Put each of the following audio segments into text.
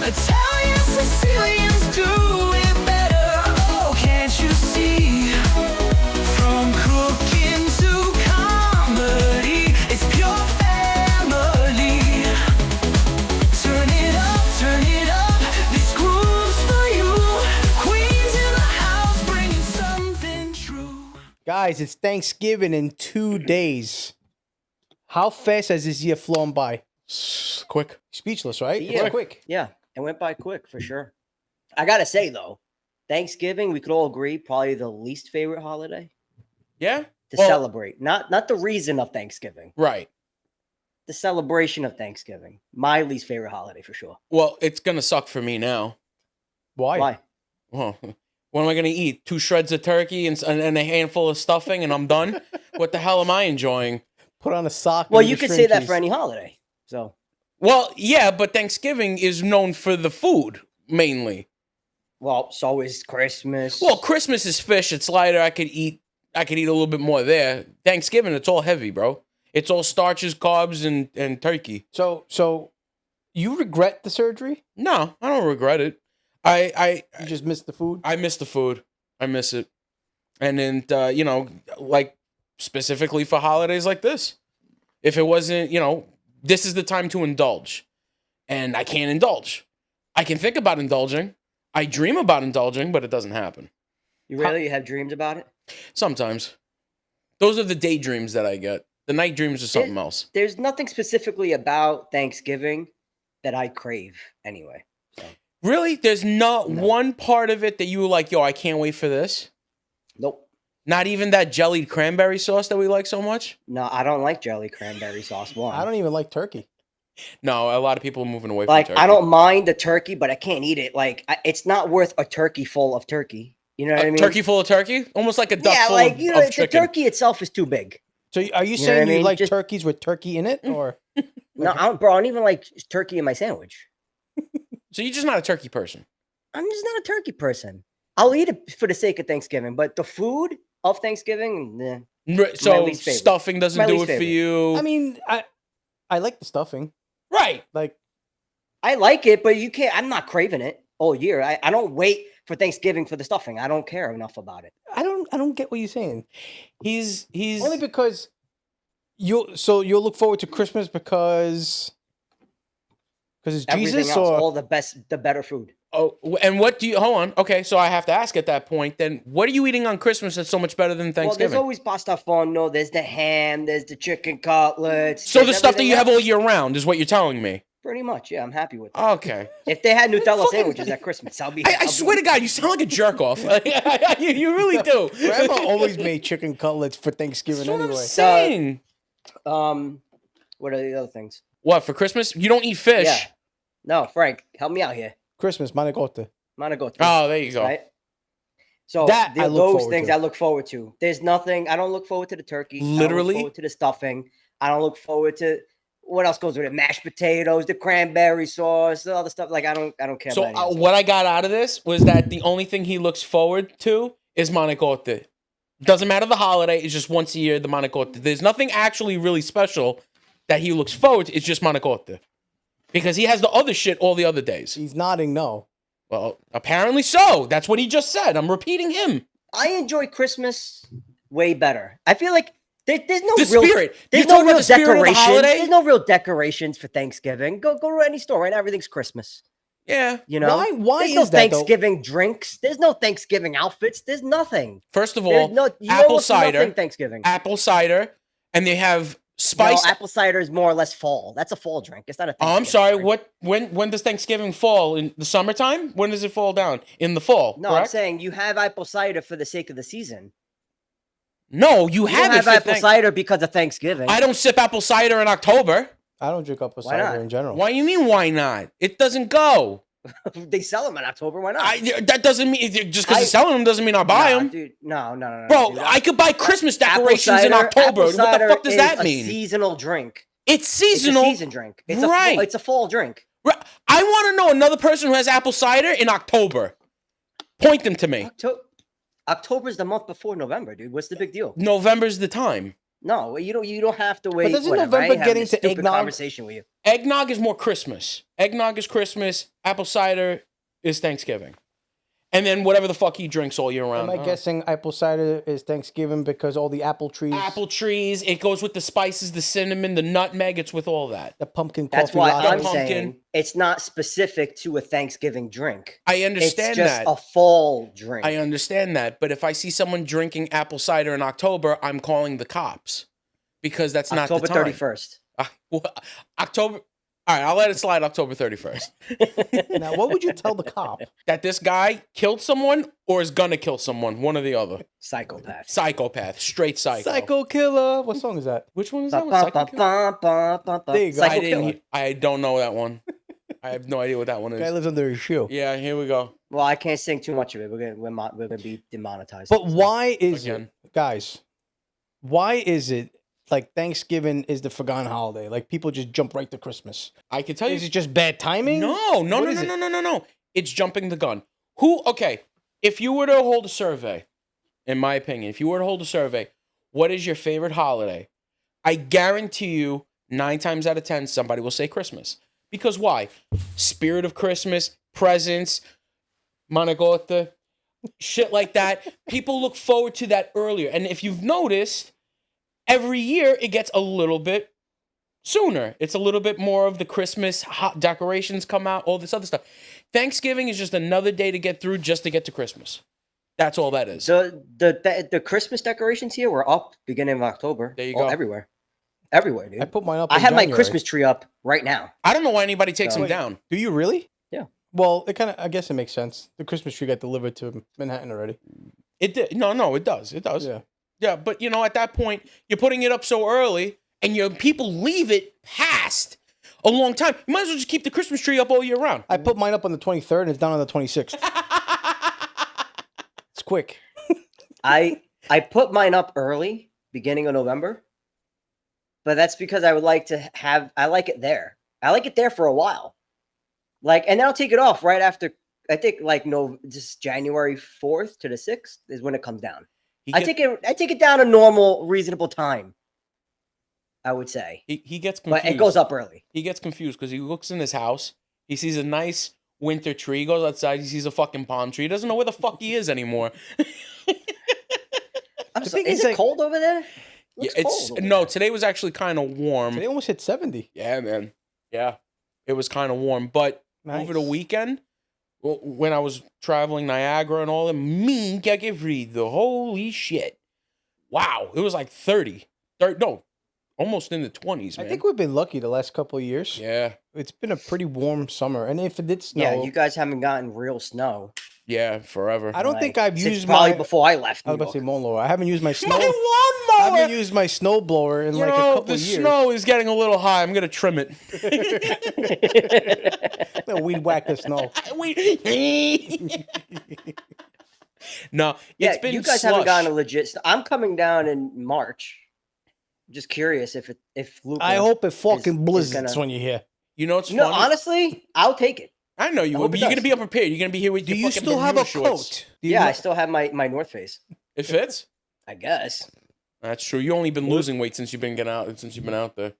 Italian Sicilians do it better. Oh, can't you see? From cooking to comedy, it's pure family. Turn it up, this groove's for you. Queens in the house, bringing something true. Guys, it's Thanksgiving in 2 days. How fast has this year flown by? Quick. Speechless, right? Yeah. It's quick. Yeah, it went by quick for sure. I gotta say though, Thanksgiving, we could all agree, probably the least favorite holiday Yeah? to Well, celebrate. Not the reason of Thanksgiving, right. the celebration of Thanksgiving. My least favorite holiday for sure. Well, it's going to suck for me now. Why? Why? Well, what am I going to eat? 2 shreds of turkey and a handful of stuffing and I'm done? What the hell am I enjoying? Put on a sock. Well, and you eat could string say that cheese. for any holiday. So Well, yeah, but Thanksgiving is known for the food, mainly. well, so is Christmas. Well, Christmas is fish. It's lighter. I could eat a little bit more there. Thanksgiving, it's all heavy, bro. It's all starches, carbs, and turkey. So you regret the surgery? No, I don't regret it. I You just missed the food? I miss the food. I miss it. And then, like specifically for holidays like this. If it wasn't, this is the time to indulge. And I can't indulge. I can think about indulging. I dream about indulging, but it doesn't happen. you really have dreams about it? Sometimes. Those are the daydreams that I get. The night dreams are something else. There's nothing specifically about Thanksgiving that I crave anyway. So, Really? There's not No. one part of it that you were like, yo, I can't wait for this? nope. Not even that jellied cranberry sauce that we like so much? No, I don't like jelly cranberry sauce. One. I don't even like turkey. No, a lot of people are moving away like from turkey. I don't mind the turkey, but I can't eat it. Like it's not worth a turkey full of turkey. You know what I mean? Turkey full of turkey? Almost like a duck Yeah, full like of, you know, of the chicken. turkey itself is too big. So are you You know saying what I you mean? like Just- turkeys with turkey in it, or No, bro, I don't even like turkey in my sandwich. So you're just not a turkey person. I'm just not a turkey person. I'll eat it for the sake of Thanksgiving, but the food of Thanksgiving, So least favorite. stuffing doesn't My do it least for favorite. you. I mean, I like the stuffing. right. Like I like it, but you can't. I'm not craving it all year. I don't wait for Thanksgiving for the stuffing. I don't care enough about it. I don't get what you're saying. He's Only because you'll look forward to Christmas because it's Everything Jesus, else, or all the better food. Oh, and what do you hold on? Okay, so I have to ask at that point. Then, what are you eating on Christmas that's so much better than Well, Thanksgiving? there's always pasta forno. There's the ham. There's the chicken cutlets. so the there's stuff that everything you have else. all year round is what you're telling me. Pretty much, yeah. I'm happy with that. Okay. If they had Nutella Fucking- sandwiches at Christmas, I'll be. I swear to God, you sound like a jerk off. you really do. Grandma always made chicken cutlets for Thanksgiving That's what I'm anyway. saying. What are the other things? What, for Christmas? You don't eat fish? Yeah. No, Frank, help me out here. Christmas, manicote. Managote. Oh, there you go. Right. So That I look those forward things to. I look forward to. There's nothing. I don't look forward to the turkey. I don't Literally? look forward to the stuffing. I don't look forward to what else goes with it. Mashed potatoes, the cranberry sauce, the other stuff. Like I don't care. So about any of that what I got out of this was that the only thing he looks forward to is manicote. Doesn't matter the holiday. It's just once a year, the manicote. There's nothing actually really special that he looks forward to. It's just manicote. Because he has the other shit all the other days. He's nodding no. Well, apparently so. That's what he just said. I'm repeating him. I enjoy Christmas way better. I feel like there's no The real spirit. There's You're no talking about real the spirit of the decorations. holiday? There's no real decorations for Thanksgiving. Go to any store, right? Everything's Christmas. Yeah. You know Why There's no is that, though? Thanksgiving drinks. There's no Thanksgiving outfits. There's nothing. First of There's all, no you apple almost nothing cider, Thanksgiving. apple cider, and they have No, spiced. apple cider is more or less fall. That's a fall drink. It's not a. Oh, I'm Thanksgiving sorry. drink. What? When does Thanksgiving fall? In the summertime? When does it fall down? In the fall? No, I'm correct? saying you have apple cider for the sake of the season. No, you You have don't it. have for apple cider because of Thanksgiving. I don't sip apple cider in October. I don't drink apple Why cider not? in general. Why you mean? Why not? It doesn't go. They sell them in October. Why not? That doesn't mean just because I- they're selling them doesn't mean I buy Nah, them, dude. No. bro. dude. I could buy Christmas Apple decorations in cider- October. apple What the cider fuck does is that a mean? Seasonal drink. It's seasonal. It's a season drink. It's Right. It's a fall drink. I want to know another person who has apple cider in October. Point them to me. October's the month before November, dude. What's the big deal? November's the time. No, you don't. You don't have to wait. doesn't whatever. I November ain't get having this into stupid eggnog? conversation with you. Eggnog is more Christmas. Eggnog is Christmas. Apple cider is Thanksgiving. And then whatever the fuck he drinks all year round. Am I guessing apple cider is Thanksgiving because all the apple trees, Apple trees. It goes with the spices, the cinnamon, the nutmeg. It's with all that. the pumpkin That's coffee why latte? I'm pumpkin. saying it's not specific to a Thanksgiving drink. I It's understand just that. a fall drink. I understand that. But if I see someone drinking apple cider in October, I'm calling the cops because that's not October the time. 31st. October. All right, I'll let it slide October 31st. Now, what would you tell the cop? That this guy killed someone or is gonna kill someone, one or the other. Psychopath. Psychopath, straight psycho. Psycho killer. What song is that? Which one is that? What, Psycho Killer? There you go. I Psycho didn't. Killer. I don't know that one. I have no idea what that one Guy is. lives under his shoe. Yeah, here we go. Well, I can't sing too much of it. We're gonna be demonetized. But why is Again. it, guys? Why is it like Thanksgiving is the forgotten holiday? Like people just jump right to Christmas. I can tell Is you. it just bad timing? No. What is it? No. It's jumping the gun. Who? Okay, if you were to hold a survey, in my opinion, if you were to hold a survey, what is your favorite holiday? I guarantee you, 9 times out of 10, somebody will say Christmas. Because why? Spirit of Christmas, presents, manigote, shit like that. People look forward to that earlier. And if you've noticed, every year it gets a little bit sooner. It's a little bit more of the Christmas hot decorations come out, all this other stuff. Thanksgiving is just another day to get through just to get to Christmas. That's all that is. the Christmas decorations here were up beginning of October. There you all go. Everywhere, dude. I put mine up. I in have my January. Christmas tree up right now. I don't know why anybody takes So- them down. Do you really? Yeah. Well, it kind of. I guess it makes sense. The Christmas tree got delivered to Manhattan already. It did. No, it does. It does. Yeah. Yeah, but you know, at that point, you're putting it up so early, and your people leave it past a long time. You might as well just keep the Christmas tree up all year round. I put mine up on the 23rd and it's down on the 26th. It's quick. I put mine up early, beginning of November, but that's because I would like to have. I like it there. I like it there for a while, like, and then I'll take it off right after. I think like just January 4th to the 6th is when it comes down. I take it down a normal, reasonable time. I would say, He gets confused. but it goes up early. He gets confused because he looks in his house. He sees a nice winter tree. He goes outside. He sees a fucking palm tree. He doesn't know where the fuck he is anymore. thing Is is, it like- cold over there? Yeah, Looks cold over no. there. Today was actually kind of warm. They almost hit 70. Yeah, man. Yeah, it was kind of warm. But over the Nice. weekend, when I was traveling Niagara and all that, me the holy shit. Wow, it was like 30. No, almost in the 20s, man. I think we've been lucky the last couple of years. Yeah, It's been a pretty warm summer. And if it did snow, Yeah, you guys haven't gotten real snow. yeah, forever. I don't think I've since used probably my. before I left. I was New about to say York. mower. I haven't used my snow. My I lawnmower. haven't used my snow blower in You like a know, couple the of years. snow is getting a little high. I'm gonna trim it. No, weed whack the snow. No, Yeah, it's been you guys slush. haven't gotten a legit. I'm coming down in March. Just curious if Luca. I hope it fucking is blizzards gonna- when you're here. You know what's No, funny? honestly, I'll take it. I know you I will, hope but it you're does. gonna be unprepared. You're gonna be here with Do your you fucking still have a Bermuda shorts. coat? Do you Yeah, I not- still have my North Face. It fits. I guess. That's true. You only been losing weight since you've been getting out. Since you've been out there.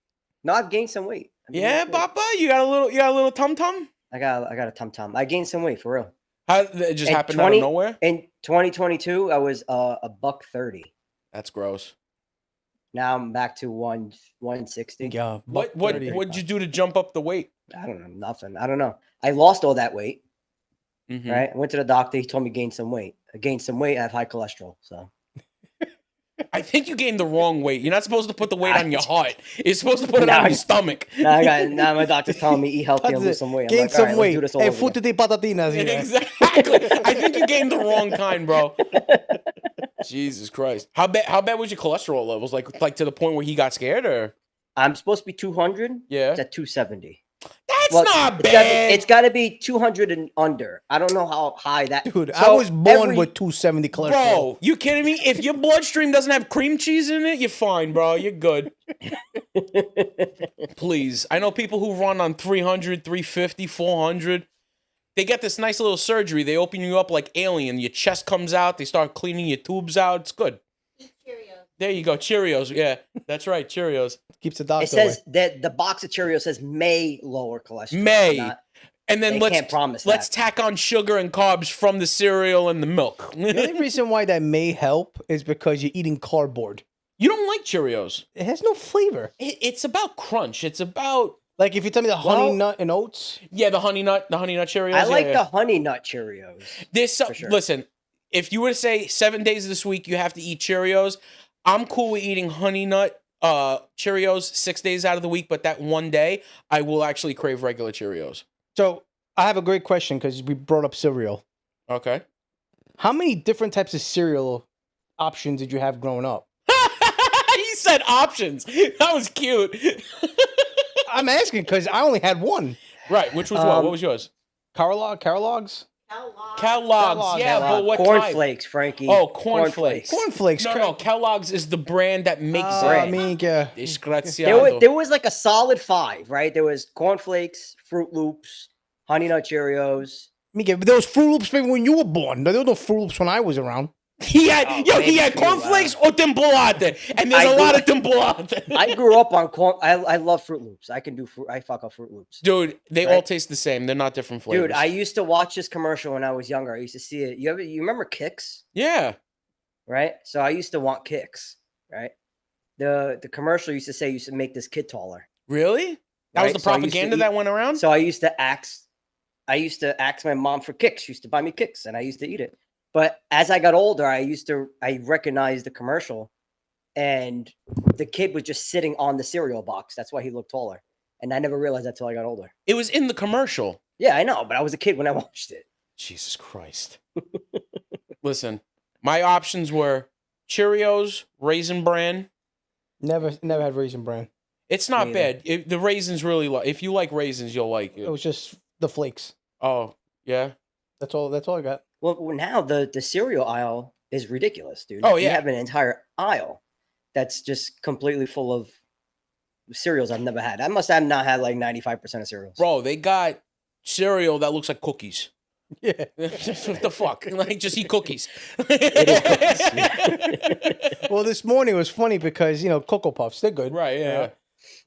No, I've gained some weight. Yeah, Papa, you got a little tum tum. I got a tum tum. I gained some weight for real. How it just And happened out of nowhere? In 2022, I was a $130. That's gross. Now I'm back to 160. Yeah. What'd $130. you do to jump up the weight? I don't know, nothing. I don't know. I lost all that weight. Mhm. Right. I went to the doctor. He told me gain some weight. I gained some weight. I have high cholesterol. So I think you gained the wrong weight. You're not supposed to put the weight on your heart. You're supposed to put it on your stomach. now my doctor's telling me eat healthy and That's lose it. some weight. I'm Gain like, all some right, let's weight. do this all Hey, over food again. de patatinas. Yeah. Exactly. I think you gained the wrong kind, bro. Jesus Christ. How bad was your cholesterol levels? Like to the point where he got scared, or I'm supposed to be 200. yeah? It's at 270. That's Well, not it's bad. got to be 200 and under. I don't know how high that. Dude, I So was born every- with 270 cholesterol. Bro, you kidding me? If your bloodstream doesn't have cream cheese in it, you're fine, bro. You're good. Please. I know people who run on 300, 350, 400. They get this nice little surgery. They open you up like Alien. Your chest comes out. They start cleaning your tubes out. It's good. Eat Cheerios. There you go. Cheerios. Yeah, that's right. Cheerios. Keeps the doctor It says away. that the box of Cheerios says may lower cholesterol. May. not- And then They can't promise let's that. tack on sugar and carbs from the cereal and the milk. The only reason why that may help is because you're eating cardboard. You don't like Cheerios. It has no flavor. It's about crunch. It's about Like if you tell me the honey Well- nut and oats, the honey nut Cheerios. I like yeah. the honey nut Cheerios. This for sure. Listen, if you were to say 7 days of this week you have to eat Cheerios, I'm cool with eating honey nut Cheerios 6 days out of the week, but that one day I will actually crave regular Cheerios. so I have a great question because we brought up cereal. Okay. How many different types of cereal options did you have growing up? He said options. That was cute. I'm asking because I only had one. Right, which was what? What was yours? Kellogg's? Kellogg's. Yeah, but what type? Cornflakes, Frankie. Oh, cornflakes. Cornflakes. No, Kellogg's is the brand that makes I it. mean, Desgraciado. There was like a solid 5, right? There was cornflakes, Fruit Loops, Honey Nut Cheerios. Miguel, there was Fruit Loops maybe when you were born. There was no Fruit Loops when I was around. He had Oh, he maybe had for you, cornflakes or tembolade, and there's I a do- lot of tembolade. I grew up on corn. I love Fruit Loops. I can do fruit. I fuck up Fruit Loops. Dude, they Right? all taste the same. They're not different flavors. Dude, I used to watch this commercial when I was younger. I used to see it. You remember Kicks, yeah. right? So I used to want Kicks, right? The commercial used to make this kid taller. Really? That was Right? the So I used to propaganda eat- that went around? So I used to ask my mom for Kicks. She used to buy me Kicks, and I used to eat it. But as I got older, I recognized the commercial, and the kid was just sitting on the cereal box. That's why he looked taller, and I never realized that till I got older. It was in the commercial. Yeah, I know, but I was a kid when I watched it. Jesus Christ. Listen, my options were Cheerios, Raisin Bran. Never had Raisin Bran. It's not Me bad. The raisins really if you like raisins, you'll like It it. was just the flakes. Oh, yeah. That's all I got. Well, now the cereal aisle is ridiculous, dude. Oh, You yeah. have an entire aisle that's just completely full of cereals I've never had. I must have not had like 95% of cereals. Bro, they got cereal that looks like cookies. Yeah. What the fuck? Like, just eat cookies. Well, this morning was funny because Cocoa Puffs, they're good. Right, yeah. Yeah.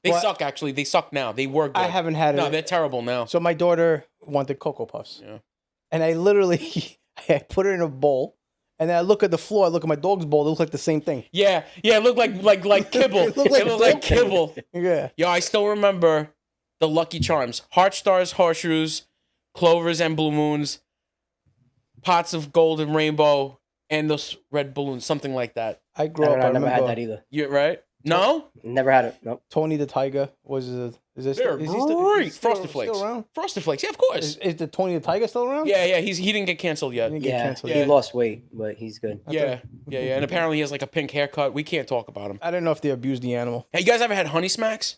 They But- suck, actually. They suck now. They were good. I haven't had it. No, they're terrible now. So my daughter wanted Cocoa Puffs. Yeah. And I literally I put her in a bowl, and then I look at the floor. I look at my dog's bowl. It looks like the same thing. Yeah, it looked like kibble. It looked like like dog kibble. Yeah. Yo, I still remember the Lucky Charms. Heart Stars, Horseshoes, Clovers and Blue Moons, Pots of Gold and Rainbow, and those red balloons, something like that. I I, grew don't up. know, I I never remember had that either. You right? No? Never had it. Nope. Tony the Tiger was. Is this? They're Is he still, great. is he still- Frosted Flakes. Still around? Frosted Flakes, yeah, of course. Is the Tony the Tiger still around? Yeah, he didn't get canceled yet. He didn't get Yeah, canceled. he Yeah. lost weight, but he's good. Yeah. And apparently he has like a pink haircut. We can't talk about him. I don't know if they abused the animal. Hey, you guys ever had Honey Smacks?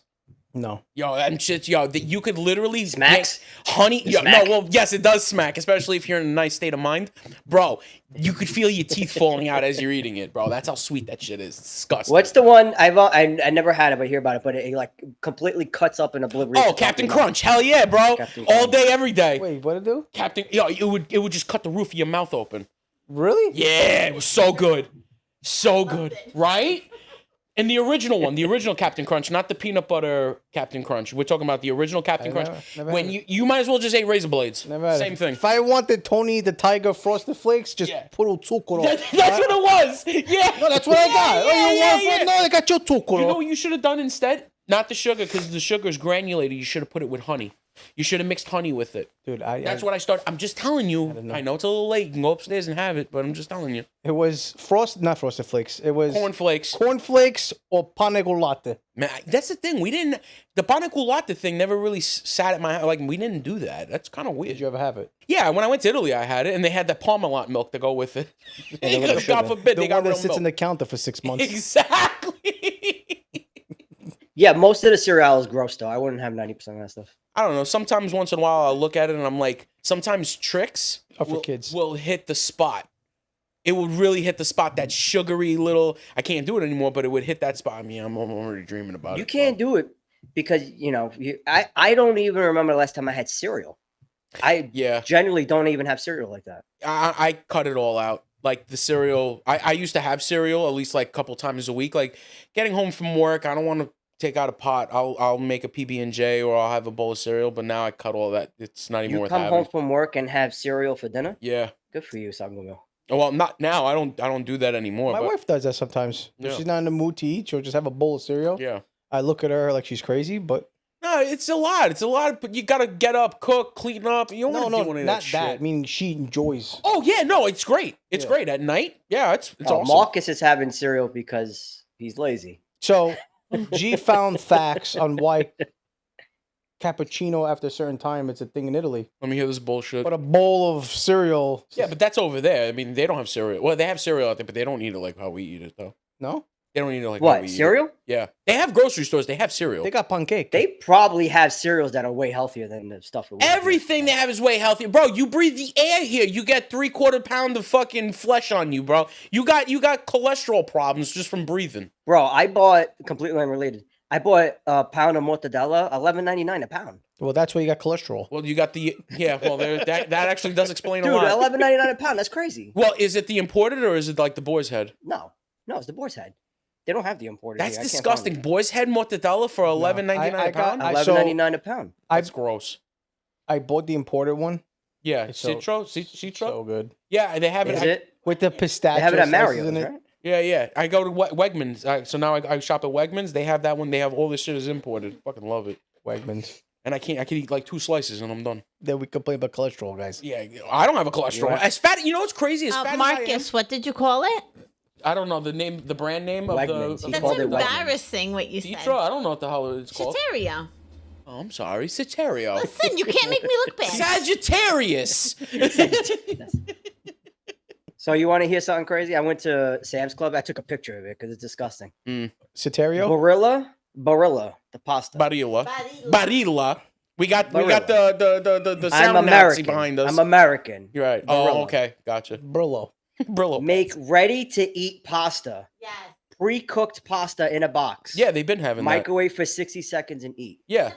No. Yo, and shit, that you could literally Smacks? get honey. Yo, Smack? no, well, yes, it does smack, especially if you're in a nice state of mind, bro. You could feel your teeth falling out as you're eating it, bro. That's how sweet that shit is. It's disgusting. What's the one I never had it, but I hear about it, but it like completely cuts up and obliterates. Oh, the top Captain of your mouth. Crunch, hell yeah, bro. Captain All Crunch. day, every day. Wait, what did it do? Captain, yo, it would just cut the roof of your mouth open. Really? Yeah, it was so good, so good, right? And the original one, the original Captain Crunch, not the peanut butter Captain Crunch. We're talking about the original Captain I Crunch. never When had you might as well just eat razor blades. Never had Same it. thing. If I wanted Tony the Tiger Frosted Flakes, just Yeah. put a tukuro. That's what it was. Yeah. No, that's what I got. Yeah, Oh, you yeah, want yeah. No, I got your tukuro. You know what you should have done instead? Not the sugar, because the sugar is granulated. You should have put it with honey. You should have mixed honey with it. Dude, That's what I started. I'm just telling you. don't know. I know it's a little late. You can go upstairs and have it, but I'm just telling you. It was not Frosted Flakes. It was Cornflakes. cornflakes or panegolate. Man, that's the thing. The panaculata thing never really sat at my, like, we didn't do that. That's kind of Did weird. you ever have it? Yeah, when I went to Italy, I had it, and they had the Parmalat milk to go with it. the little God sugar. forbid, The they got one that real sits milk. in the counter for 6 months. Exactly. Yeah, most of the cereal is gross though. I wouldn't have 90% of that stuff. I don't know. Sometimes once in a while I'll look at it and I'm like, sometimes tricks Oh, for kids. will hit the spot. It would really hit the spot, that sugary little, I can't do it anymore, but it would hit that spot. I mean, I'm already dreaming about it. You can't do it because I don't even remember the last time I had cereal. I Yeah, generally don't even have cereal like that. I cut it all out. like the cereal. I used to have cereal at least like a couple times a week. Like getting home from work, I don't want to take out a pot. I'll make a PB&J or I'll have a bowl of cereal. But now I cut all that. It's not even You worth come having. home from work and have cereal for dinner? Yeah. Good for you, Sangomo. Well, not now. I don't do that anymore. My but, wife does that sometimes. If Yeah. she's not in the mood to eat, she'll just have a bowl of cereal. Yeah. I look at her like she's crazy, but No, it's a lot. It's a lot. But you gotta get up, cook, clean up. You don't no, want to do any of not that that. shit. I mean, she enjoys. Oh yeah, no, it's great. It's Yeah. great at night. Yeah, it's awesome. Marcus is having cereal because he's lazy. So, G found facts on why cappuccino after a certain time it's a thing in Italy. Let me hear this bullshit. But a bowl of cereal. Yeah, but that's over there. I mean, they don't have cereal. Well, they have cereal out there, but they don't eat it like how we eat it, though. No, They don't eat it like how we What, eat cereal? it. Yeah, they have grocery stores. They have cereal. they got pancake. They probably have cereals that are way healthier than the stuff we eat. Everything they have is way healthier, bro. You breathe the air here. You get 3/4 pound of fucking flesh on you, bro. You got cholesterol problems just from breathing. Bro, I bought, completely unrelated, I bought a pound of mortadella, $11.99 a pound. Well, that's why you got cholesterol. Well, you got the Well, that actually does explain Dude, a lot. $11.99 a pound, that's crazy. Well, is it the imported or is it like the boar's head? No, it's the boar's head. They don't have the imported. That's here. I can't find disgusting. it. Boar's head mortadella for $11.99 I a pound. got- $11.99 a pound. That's gross. I bought the imported one. Yeah, It's so- Citro. So good Yeah, they have it. Is it? with the pistachio. They have it at slices Mario's, in it. right? Yeah. I go to Wegmans. So now I shop at Wegmans. They have that one. They have all this shit is imported. Fucking love it. Wegmans. And I can eat like 2 slices and I'm done. Then we complain about cholesterol, guys. Yeah, I don't have a cholesterol. Right. As fat, you know what's crazy? As fat as I Marcus, what did you call it? am, I don't know the brand name of Wegmans. the He That's called it Wegmans. embarrassing what you said. Citro. I don't know what the hell it's called. Chateria. Oh, I'm sorry, Sagittario. Listen, you can't make me look bad. Sagittarius. So you want to hear something crazy? I went to Sam's Club. I took a picture of it because it's disgusting. Soterio? Barilla, the pasta. Barilla. Barilla. Barilla. We got Barilla. the I'm sound Nazi American. behind us. I'm American. You're right. Barilla. Oh, okay. Gotcha. Brillo. Brillo. Make ready to eat pasta. Yes. Pre-cooked pasta in a box. Yeah, they've been having that. Microwave for 60 seconds and eat. Yeah.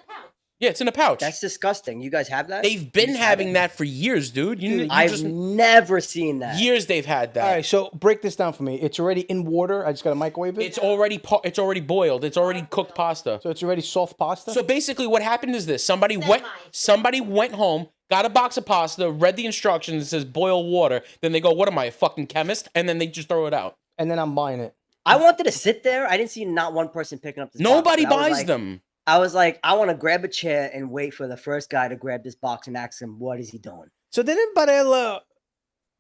Yeah, it's in a pouch. That's disgusting. You guys have that? They've been You just having haven't? that for years, dude. You I've just never seen that. years they've had that. All right, so break this down for me. It's already in water. I just got to microwave it. It's already boiled. It's already cooked pasta. So it's already soft pasta. So basically, what happened is this: somebody Semi. went home, got a box of pasta, read the instructions, it says boil water. Then they go, "What am I, a fucking chemist?" And then they just throw it out. and then I'm buying it. I wanted to sit there. I didn't see not one person picking up this box, Nobody but I was buys like- them. I was like, I want to grab a chair and wait for the first guy to grab this box and ask him, what is he doing? So didn't Barella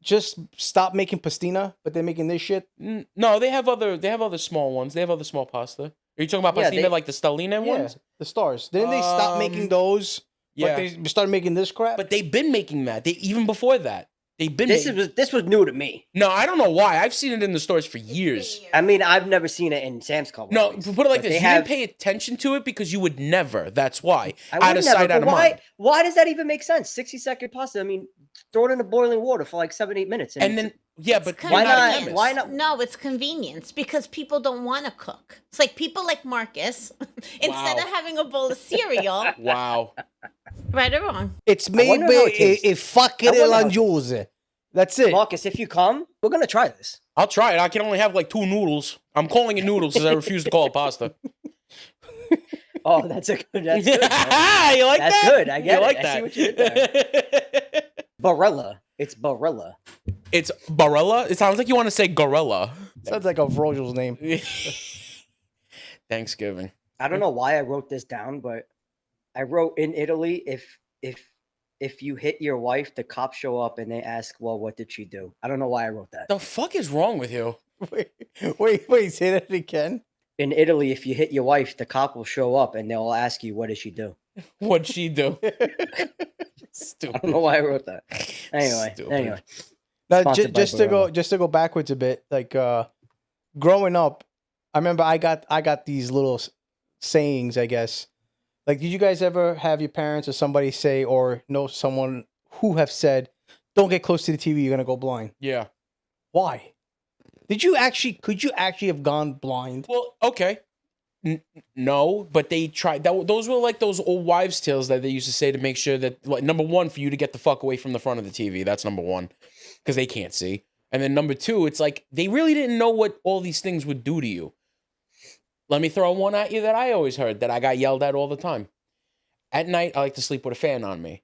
just stop making pastina, but they're making this shit? No, they have other small ones. They have other small pasta. Are you talking about Yeah, pastina they- like the Stellina Yeah, ones? the stars. Didn't they stop making those? Yeah, But they started making this crap? but they've been making that. They even before that. They've been. This making, was new to me. no, I don't know why. I've seen it in the stores for years. I mean, I've never seen it in Sam's Club. No, always, to put it like but this: they you didn't pay attention to it because you would never. That's why. I Out would of never, sight, but out of why? mind. Why does that even make sense? 60-second pasta. I mean, throw it in the boiling water for like 7-8 minutes, And then yeah, but you're Why not a not- chemist. why not- No, it's convenience because people don't want to cook. It's like people like Marcus, instead Wow. of having a bowl of cereal, Wow. right or wrong. it's made wonder how it tastes. a fucking I wonder how it Langiose. That's it. Marcus, if you come, we're gonna try this. I'll try it. I can only have like 2 noodles. I'm calling it noodles because I refuse to call it pasta. Oh, that's a good. That's good. you like That's that? good. I get you it. like I that. see what you did Barilla. It's Barilla. It's Barilla. It sounds like you want to say gorilla. Sounds like a Virgil's name. Thanksgiving. I don't know why I wrote this down, but I wrote in Italy if you hit your wife, the cops show up and they ask, "Well, what did she do?" I don't know why I wrote that. The fuck is wrong with you? Wait, say that again. In Italy, if you hit your wife, the cop will show up and they'll ask you, "What did she do?" What'd she do? I Stupid. don't know why I wrote that. Anyway, Stupid. Now, Sponsored by just to go backwards a bit, like growing up, I remember I got these little sayings, I guess. Like, did you guys ever have your parents or somebody say or know someone who have said, "Don't get close to the TV, you're gonna go blind"? Yeah. Why? Could you actually have gone blind? Well, okay. No, but they tried. Those were like those old wives' tales that they used to say to make sure that, like, number one, for you to get the fuck away from the front of the TV. That's number one, because they can't see. And then number two, it's like they really didn't know what all these things would do to you. Let me throw one at you that I always heard that I got yelled at all the time. At night, I like to sleep with a fan on me.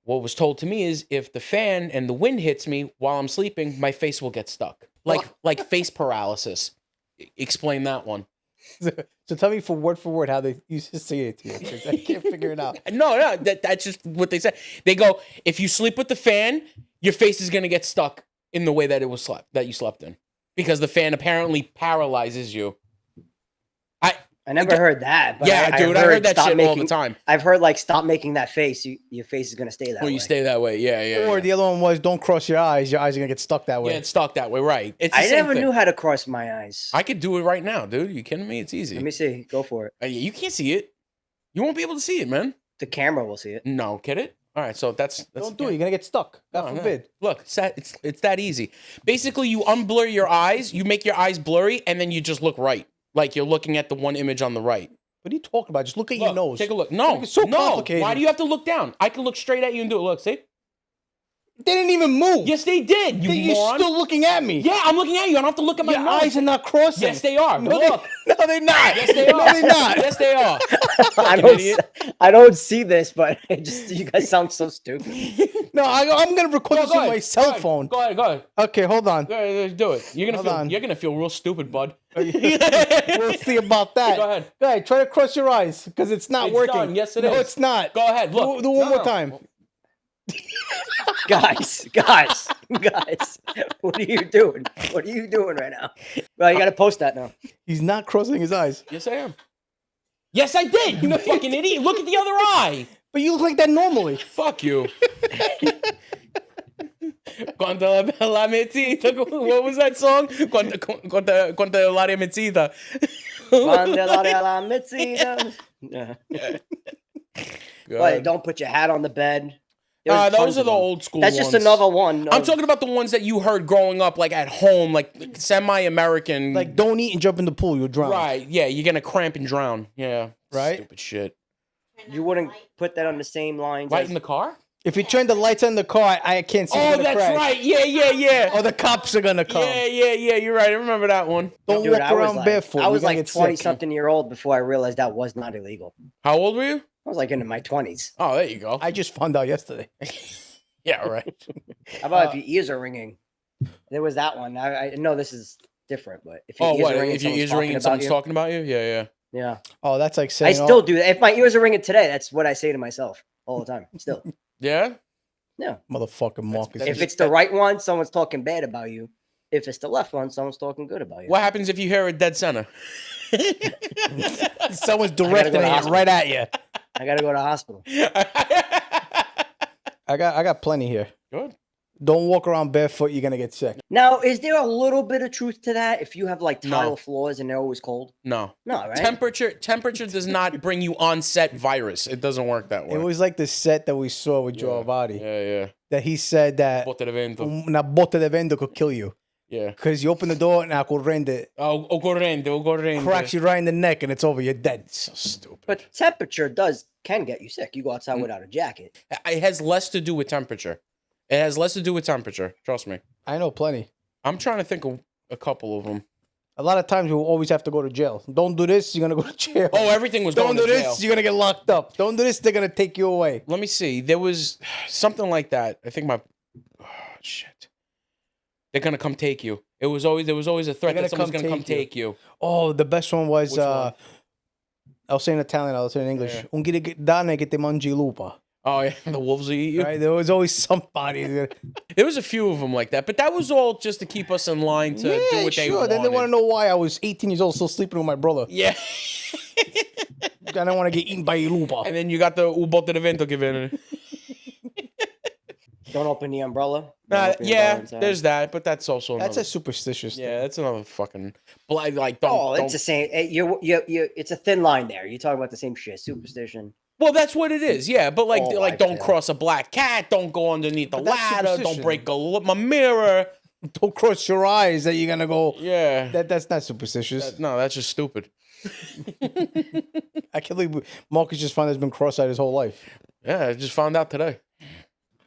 What was told to me is if the fan and the wind hits me while I'm sleeping, my face will get stuck. Like face paralysis. Explain that one. So tell me for word how they used to say it to you, because I can't figure it out. No, that's just what they said. They go, if you sleep with the fan, your face is gonna get stuck in the way that you slept in, because the fan apparently paralyzes you. I never heard that. But Yeah, dude, I heard that shit all the time. I've heard like stop making that face. Your face is gonna stay that Or way. you stay that way, yeah. Or the other one was don't cross your eyes. Your eyes are gonna get stuck that way. Yeah, it's stuck that way, right? It's the I same never thing. knew how to cross my eyes. I could do it right now, dude. You kidding me? It's easy. Let me see. Go for it. You can't see it. You won't be able to see it, man. The camera will see it. No, get it? All right, so that's Don't do it. You're gonna get stuck. God No, no. forbid. Look, it's that easy. Basically, you unblur your eyes, you make your eyes blurry, and then you just look right, like you're looking at the one image on the right. What are you talking about? Just look at your Look, nose. Take a look. No, It's so no. complicated. Why do you have to look down? I can look straight at you and do it. Look, see? They didn't even move. Yes, they did. You You're moron. still looking at me. Yeah, I'm looking at you. I don't have to look at my Your nose. eyes are not crossing. Yes, they are. No, Look. no, they're not. Yes, they are. No, they're not. Yes, they are. I don't see this, but you guys sound so stupid. No, I'm gonna record this on my cell phone. Go ahead. Okay, hold on. Go ahead, do it. You're Hold on. gonna feel real stupid, bud. We'll see about that. Go ahead. Go ahead. Try to cross your eyes because it's not It's working. done. Yes, it no, is. it's not. Go ahead. Look. Do one No, more no. time. guys, what are you doing? What are you doing right now? Well, you got to post that now. He's not crossing his eyes. Yes, I am. Yes, I did. You fucking idiot. Look at the other eye. But you look like that normally. Fuck you. Cuando la metita. What was that song? Cuando la metita. Yeah. Go But ahead. don't put your hat on the bed. There's Those tons are of the them. old school That's just ones. another one. I'm talking about the ones that you heard growing up, like at home, like semi-American. Like, don't eat and jump in the pool. You'll drown. right? Yeah, you're gonna cramp and drown. Yeah, Right? Stupid shit. You wouldn't put that on the same lines. Right as- in the car? If you turn the lights on the car, I can't see. Oh, that's right. Yeah. Or the cops are gonna come. Yeah. You're right. I remember that one. Don't Dude, walk I was around like, barefoot. I was You're gonna like get 20 sick. something year old before I realized that was not illegal. How old were you? I was like into my 20s. Oh, there you go. I just found out yesterday. Yeah, right. How about if your ears are ringing? There was that one. I know this is different, but if your Oh, ears what? are ringing, If your ears someone's ringing and talking someone's about talking about you? Yeah. you. Yeah. Oh, that's like I saying. still do that. If my ears are ringing today, that's what I say to myself all the time. Still. Yeah? Yeah. Motherfucking Marcus. That's- If it's the right one, someone's talking bad about you. If it's the left one, someone's talking good about you. What happens if you hear a dead center? Someone's go to directing it hospital. right at you. I gotta go to the hospital. I got plenty here. Good. Don't walk around barefoot. You're gonna get sick. Now, is there a little bit of truth to that? If you have like No. tile floors and they're always cold? No. No, right? Temperature does not bring you onset virus. It doesn't work that way. It was like the set that we saw with Joe Avati. Yeah. That he said that Bote de vento. una botte de vento could kill you. Yeah. Because you open the door and corrente Oh, corrente. cracks you right in the neck and it's over. You're dead. So stupid. But temperature can get you sick. You go outside without a jacket. It has less to do with temperature. It has less to do with temperature. Trust me. I know plenty. I'm trying to think of a couple of them. A lot of times you will always have to go to jail. Don't do this, you're gonna go to jail. Oh, everything was Don't going do to this, jail. you're gonna get locked up. Don't do this, they're gonna take you away. Let me see. There was something like that. I think oh, shit. They're gonna come take you. There was always a threat They're that someone's gonna gonna come take you. take you. Oh, the best one was Which one? I'll say in Italian, I'll say in English. Yeah. Un dane che te mangi lupa. Oh yeah, the wolves will eat you. Right? There was always somebody. There was a few of them like that, but that was all just to keep us in line to do Yeah, what they sure. wanted. Then they want to know why I was 18 years old still sleeping with my brother. Yeah. I don't want to get eaten by a lupa. And then you got the ubote de vento given. Don't open the umbrella. Don't open the Yeah, umbrella inside. there's that, but that's also That's another, a superstitious thing. yeah, that's another fucking like don't. Oh, don't it's the same. It's a thin line there. You're talking about the same shit. Superstition. well, that's what it is. Yeah, but like Oh, like I don't feel. cross a black cat, don't go underneath the But that's ladder, don't superstition. break my mirror. Don't cross your eyes that you're gonna go. Yeah. That's not superstitious. No, that's just stupid. I can't believe Marcus just found he's been cross-eyed his whole life. Yeah, I just found out today.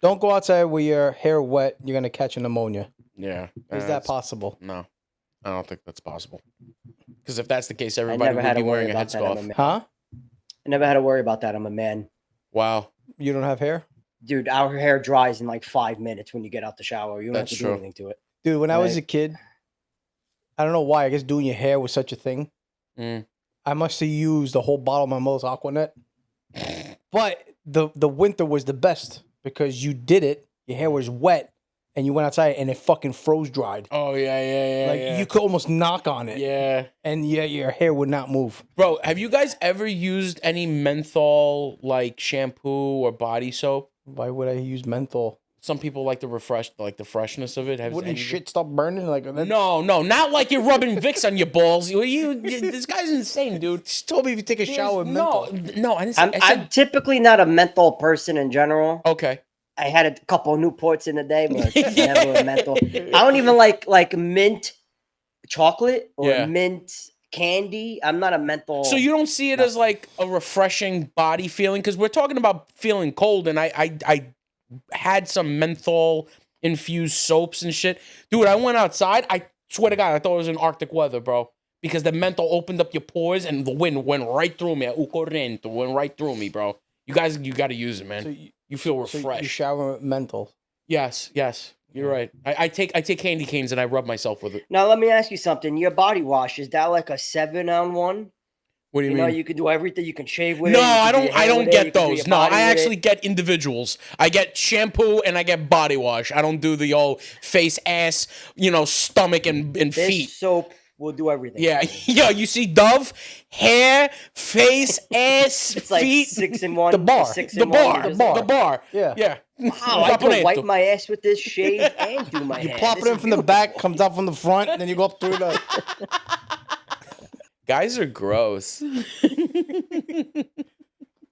Don't go outside with your hair wet. You're gonna catch a pneumonia. Yeah. Is that that's- possible? No, I don't think that's possible. Because if that's the case, I everybody never had would to be worry wearing a about that. I'm a headscarf. man. Huh? I never had to worry about that. I'm a man. Wow. You don't have hair? Dude, our hair dries in like 5 minutes when you get out the shower. You don't That's have to true. do anything to it. Dude, when I was Right. a kid, I don't know why. I guess doing your hair was such a thing. Mm. I must have used the whole bottle of my Mother's Aquanet. But the winter was the best because you did it, your hair was wet, and you went outside and it fucking froze dried. Oh yeah. Like you could almost knock on it. Yeah. And your hair would not move. Bro, have you guys ever used any menthol like shampoo or body soap? Why would I use menthol? Some people like the freshness of it. Wouldn't shit stop burning? Like that? No, not like you're rubbing Vicks on your balls. This guy's insane, dude. Just told me if you take a shower with menthol. No, I didn't say. I'm, I said, I'm typically not a menthol person in general. okay. I had a couple of Newports in the day, but Yeah. never a menthol. I don't even like mint chocolate or Yeah. mint candy. I'm not a menthol. So you don't see it as like a refreshing body feeling because we're talking about feeling cold, and I had some menthol infused soaps and shit, dude. I went outside. I swear to God, I thought it was in Arctic weather, bro. Because the menthol opened up your pores and the wind went right through me. Corrento went right through me, bro. You got to use it, man. So You feel So refreshed. you shower with menthol. Yes. You're right. I take candy canes and I rub myself with it. Now let me ask you something. Your body wash, is that like a 7-on-1? What do you You know, mean? you can do everything. You can shave with No, it. you can I do don't. your I hair don't with it, get you can do your those. No, body I with actually it. get individuals. I get shampoo and I get body wash. I don't do the old face, ass, stomach and This feet. soap will do everything. Yeah, yeah. You see Dove, hair, face, ass, It's like feet. 6-in-1. The bar. 6-in-1, you just- The bar. Yeah. Yeah. Wow, I could wipe Caponetto. my ass with this, shave, and do my You hair. plop This it in is from the beautiful. back, comes out from the front, then you go up through the. Guys are gross.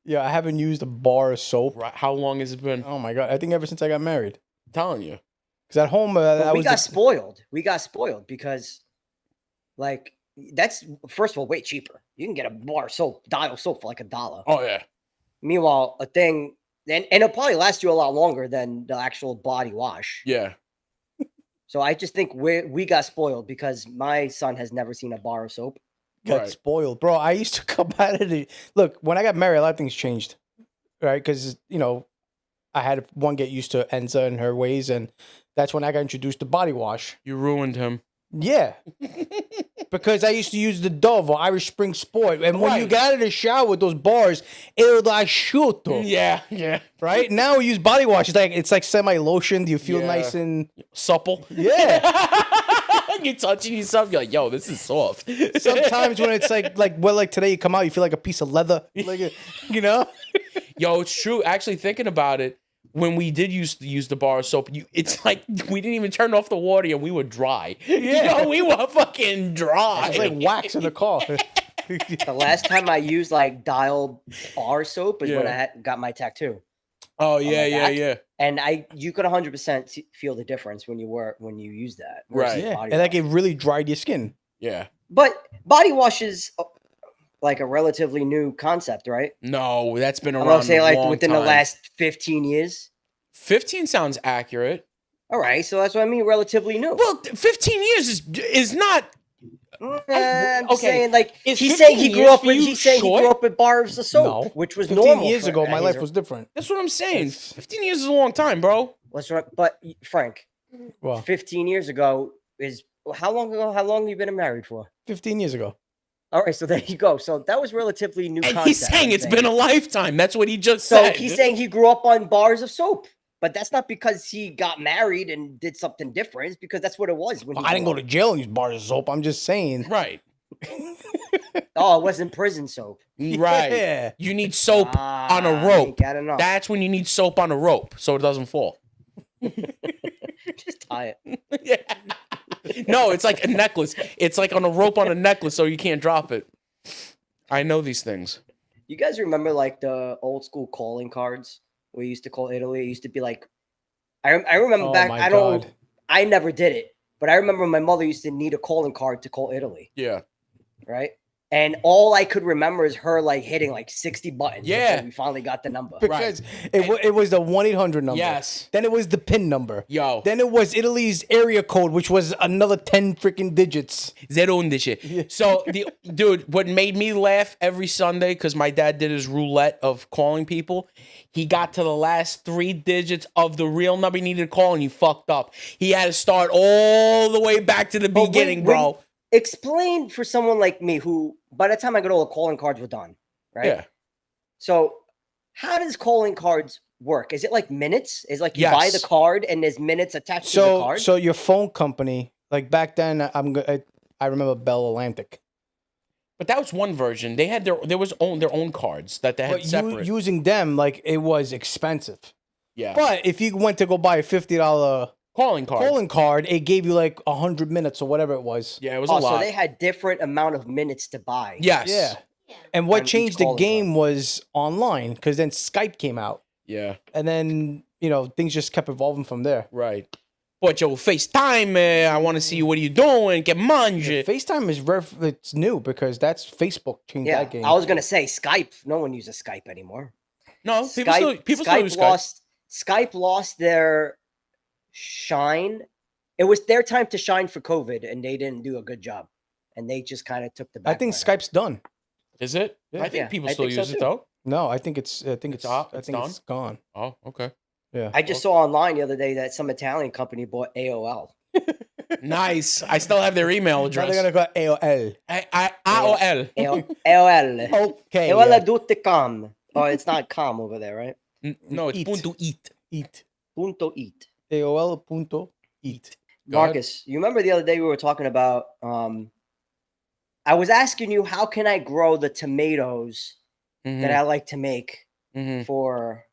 Yeah, I haven't used a bar of soap. Right, how long has it been? Oh my god! I think ever since I got married. I'm telling you. Because at home, But I we was got spoiled. We got spoiled because, like, that's first of all way cheaper. You can get a bar of soap, dial soap for like $1. Oh yeah. Meanwhile, a thing, and it'll probably last you a lot longer than the actual body wash. Yeah. So I just think we got spoiled because my son has never seen a bar of soap. got Right. spoiled, bro. I used to come out of the look when I got married. A lot of things changed, right? Because I had one get used to Enza and her ways, and that's when I got introduced to body wash. You ruined him. Yeah, because I used to use the Dove or Irish Spring Sport, and when you Right. got out of the shower with those bars, it was like asciutto, Yeah. right? Now we use body wash. It's like semi lotion. Do you feel Yeah. nice and Supple. yeah? You're touching yourself. You're like, yo, this is soft. Sometimes when it's like today, you come out, you feel like a piece of leather, like Yo, it's true. Actually, thinking about it, when we did use the bar of soap, it's like we didn't even turn off the water and we were dry. Yeah. Yo, we were fucking dry. It's like wax in the car. The last time I used like dial bar soap is when Yeah. I got my tattoo, Oh my back. yeah. and you could 100% feel the difference when you use that. versus Right. Yeah, body and like wash. it really dried your skin. Yeah. But body wash is like a relatively new concept, right? No, that's been I'm around gonna say a like long within time. the last 15 years. 15 sounds accurate. All right, so that's what I mean, relatively new. Well, 15 years is not. I'm just okay, saying, like is he's saying 15 he grew years up for with you he's saying he grew short? up with bars of soap, No. which was 15 normal. years for- ago, my his- life was different. That's what I'm saying. It's- 15 years is a long time, bro. What's right? But Frank, Well, 15 years ago is how long ago? How long have you been married for? 15 years ago. All right, so there you go. So that was relatively new. And concept, he's saying I'm it's been a lifetime. That's what he just So said. he's saying he grew up on bars of soap, but that's not because he got married and did something different. It's because that's what it was. When he I didn't grew go to jail and use bars of soap. I'm just saying. Right. up. Oh, it wasn't prison soap. Right. Yeah. You need soap on a Ah, rope. I don't know. That's when you need soap on a rope so it doesn't fall. Just tie it. Yeah. No, it's like a necklace. It's like on a rope on a necklace so you can't drop it. I know these things. You guys remember like the old school calling cards we used to call Italy? It used to be like, I remember Oh back. my I don't. God. I never did it, but I remember my mother used to need a calling card to call Italy, Yeah. right? And all I could remember is her like hitting like 60 buttons. Yeah. Before we finally got the number. Because it was the 1-800 number. Yes. Then it was the PIN number. Yo. Then it was Italy's area code, which was another 10 freaking digits. Zero and this shit. So dude, what made me laugh every Sunday, because my dad did his roulette of calling people, he got to the last 3 digits of the real number he needed to call and he fucked up. He had to start all the way back to the But beginning, bro. Explain for someone like me who, by the time I got all the calling cards were done, right? Yeah. So, how does calling cards work? Is it like minutes? Is like you buy Yes. the card and there's minutes attached to the card? So your phone company, like back then, I remember Bell Atlantic. But that was one version. They had their own cards that they had But separate. using them, like, it was expensive. Yeah. But if you went to go buy a $50 calling card. calling card, it gave you like 100 minutes or whatever it was. Yeah, it was a Oh, lot. so they had different amount of minutes to buy. Yes. Yeah. And what On each changed the calling game was online, because then Skype came out. Yeah. And then, things just kept evolving from there. Right. But yo, FaceTime, I want to see you. What are you doing? Que mange. FaceTime is it's new because that's Facebook changed Yeah, that game. I was gonna say Skype. No one uses Skype anymore. No, people still use Skype. Skype lost their shine. It was their time to shine for COVID, and they didn't do a good job. And they just kind of took the back. I think burner. Skype's done. Is it? Yeah. I think Yeah, people I still think so use it too. though. No, I think it's off? I It's think done? it's gone. Oh, okay. Yeah. I just saw online the other day that some Italian company bought AOL. Nice. I still have their email Now address. they're gonna go AOL. AOL. AOL. Okay. AOL yeah. tutte com. Oh, it's not com over there, right? No, it's Eat. Punto Eat. Eat. Punto eat. AOL.eat. Go ahead. Marcus, you remember the other day we were talking about I was asking you how can I grow the tomatoes that I like to make Mhm. for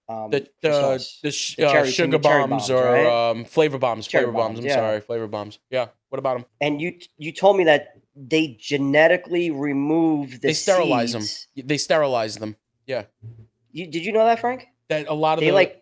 The for sauce. sugar cherry bombs, bombs, or right? flavor bombs. Cherry Flavor bombs. bombs, I'm yeah. sorry, flavor bombs. Yeah. What about them? And you told me that they genetically remove the They sterilize seeds. them. They sterilize them. Yeah. Did you know that, Frank? That a lot of They the like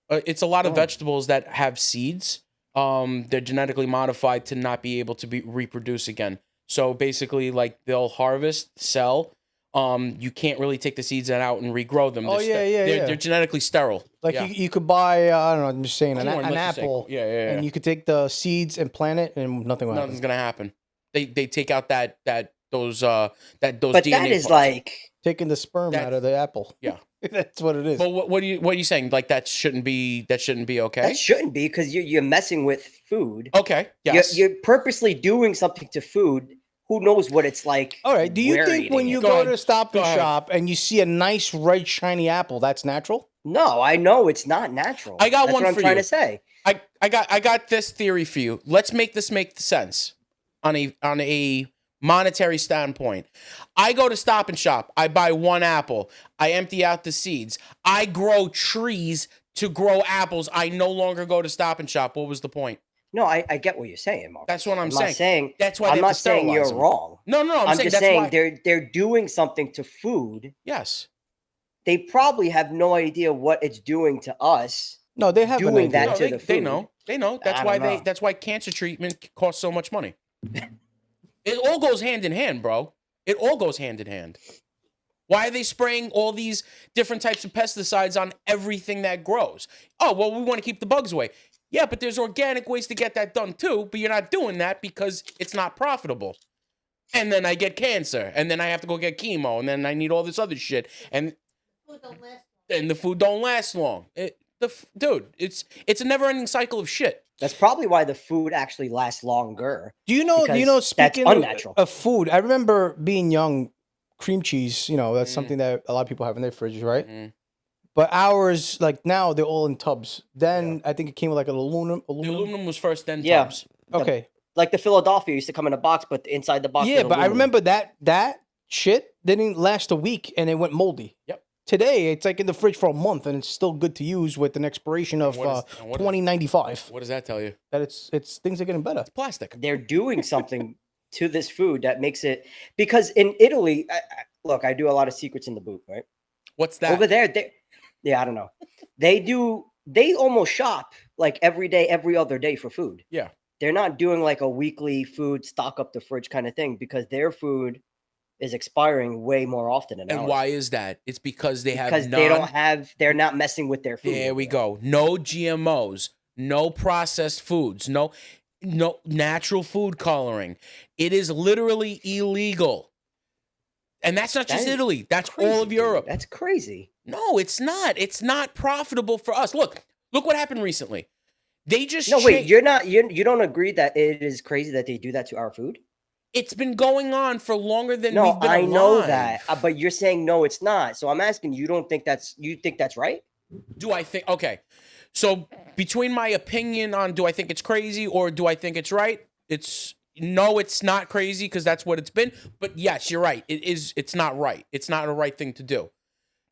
it's a lot of Oh. vegetables that have seeds. They're genetically modified to not be able to be reproduce again. So basically, like they'll harvest, sell. You can't really take the seeds out and regrow them. Oh, yeah. They're genetically sterile. Like yeah. you could buy, I don't know, I'm just saying, an Corn, let's just say- apple. Yeah. And you could take the seeds and plant it, and nothing will Nothing's happen. gonna happen. They take out those but DNA that is parts. like Taking the sperm That- out of the apple. Yeah. That's what it is. But what are you saying? Like that shouldn't be okay? that shouldn't be because you're messing with food. Okay. Yes. You're purposely doing something to food. Who knows what it's like? All right. Do you we're think when eating you it. Go go ahead. to Stop Go and ahead. Shop and you see a nice red shiny apple, that's natural? No, I know it's not natural. I got That's one what I'm for trying you. to say. I got this theory for you. Let's make this make sense on a monetary standpoint. I go to Stop and Shop. I buy one apple. I empty out the seeds. I grow trees to grow apples. I no longer go to Stop and Shop. What was the point? No, I get what you're saying, Mark. That's what I'm not saying. saying. That's why I'm they have not to saying you're sterilize them. wrong. No. I'm saying just that's saying why. they're doing something to food. Yes. They probably have no idea what it's doing to us. No, they have an Doing idea. that No, to the they food. know. They know. That's I why don't know. that's why cancer treatment costs so much money. It all goes hand in hand, bro. It all goes hand in hand. Why are they spraying all these different types of pesticides on everything that grows? Oh, well, we want to keep the bugs away. Yeah, but there's organic ways to get that done too, but you're not doing that because it's not profitable. And then I get cancer, and then I have to go get chemo, and then I need all this other shit, and the food don't last long. Dude, it's a never-ending cycle of shit. That's probably why the food actually lasts longer. Do you know? Because that's Speaking unnatural. of food, I remember being young. Cream cheese, that's Mm. something that a lot of people have in their fridges, right? Mm. But ours, like now, they're all in tubs. Then I think it came with like an aluminum. The aluminum was first, then Yeah. tubs. Okay. Like the Philadelphia used to come in a box, but inside the box. Yeah, was but I aluminum. remember that shit didn't last a week and it went moldy. Yep. Today, it's like in the fridge for a month and it's still good to use with an expiration of what is- and what is- 2095. What does that tell you? That it's things are getting better. Plastic. they're doing something to this food that makes it because in Italy, look, I do a lot of secrets in the boot, right? What's that? Over there, I don't know. They almost shop like every day, every other day for food. Yeah. they're not doing like a weekly food stock up the fridge kind of thing because their food is expiring way more often than And ours. why is that? It's because they Because have they don't have, they're not messing with their food. There we go. No GMOs, no processed foods, no natural food coloring. It is literally illegal. And that's not just That is Italy. That's Crazy, all of dude. Europe. That's crazy. No, it's not. It's not profitable for us. Look what happened recently. They just No, wait, cha- you don't agree that it is crazy that they do that to our food? It's been going on for longer than No, we've been I know alive. that, but you're saying no, it's not. So I'm asking, you think that's right? Do I think okay? So between my opinion on do I think it's crazy or do I think it's right? It's not crazy because that's what it's been. But yes, you're right. It's not right. It's not a right thing to do.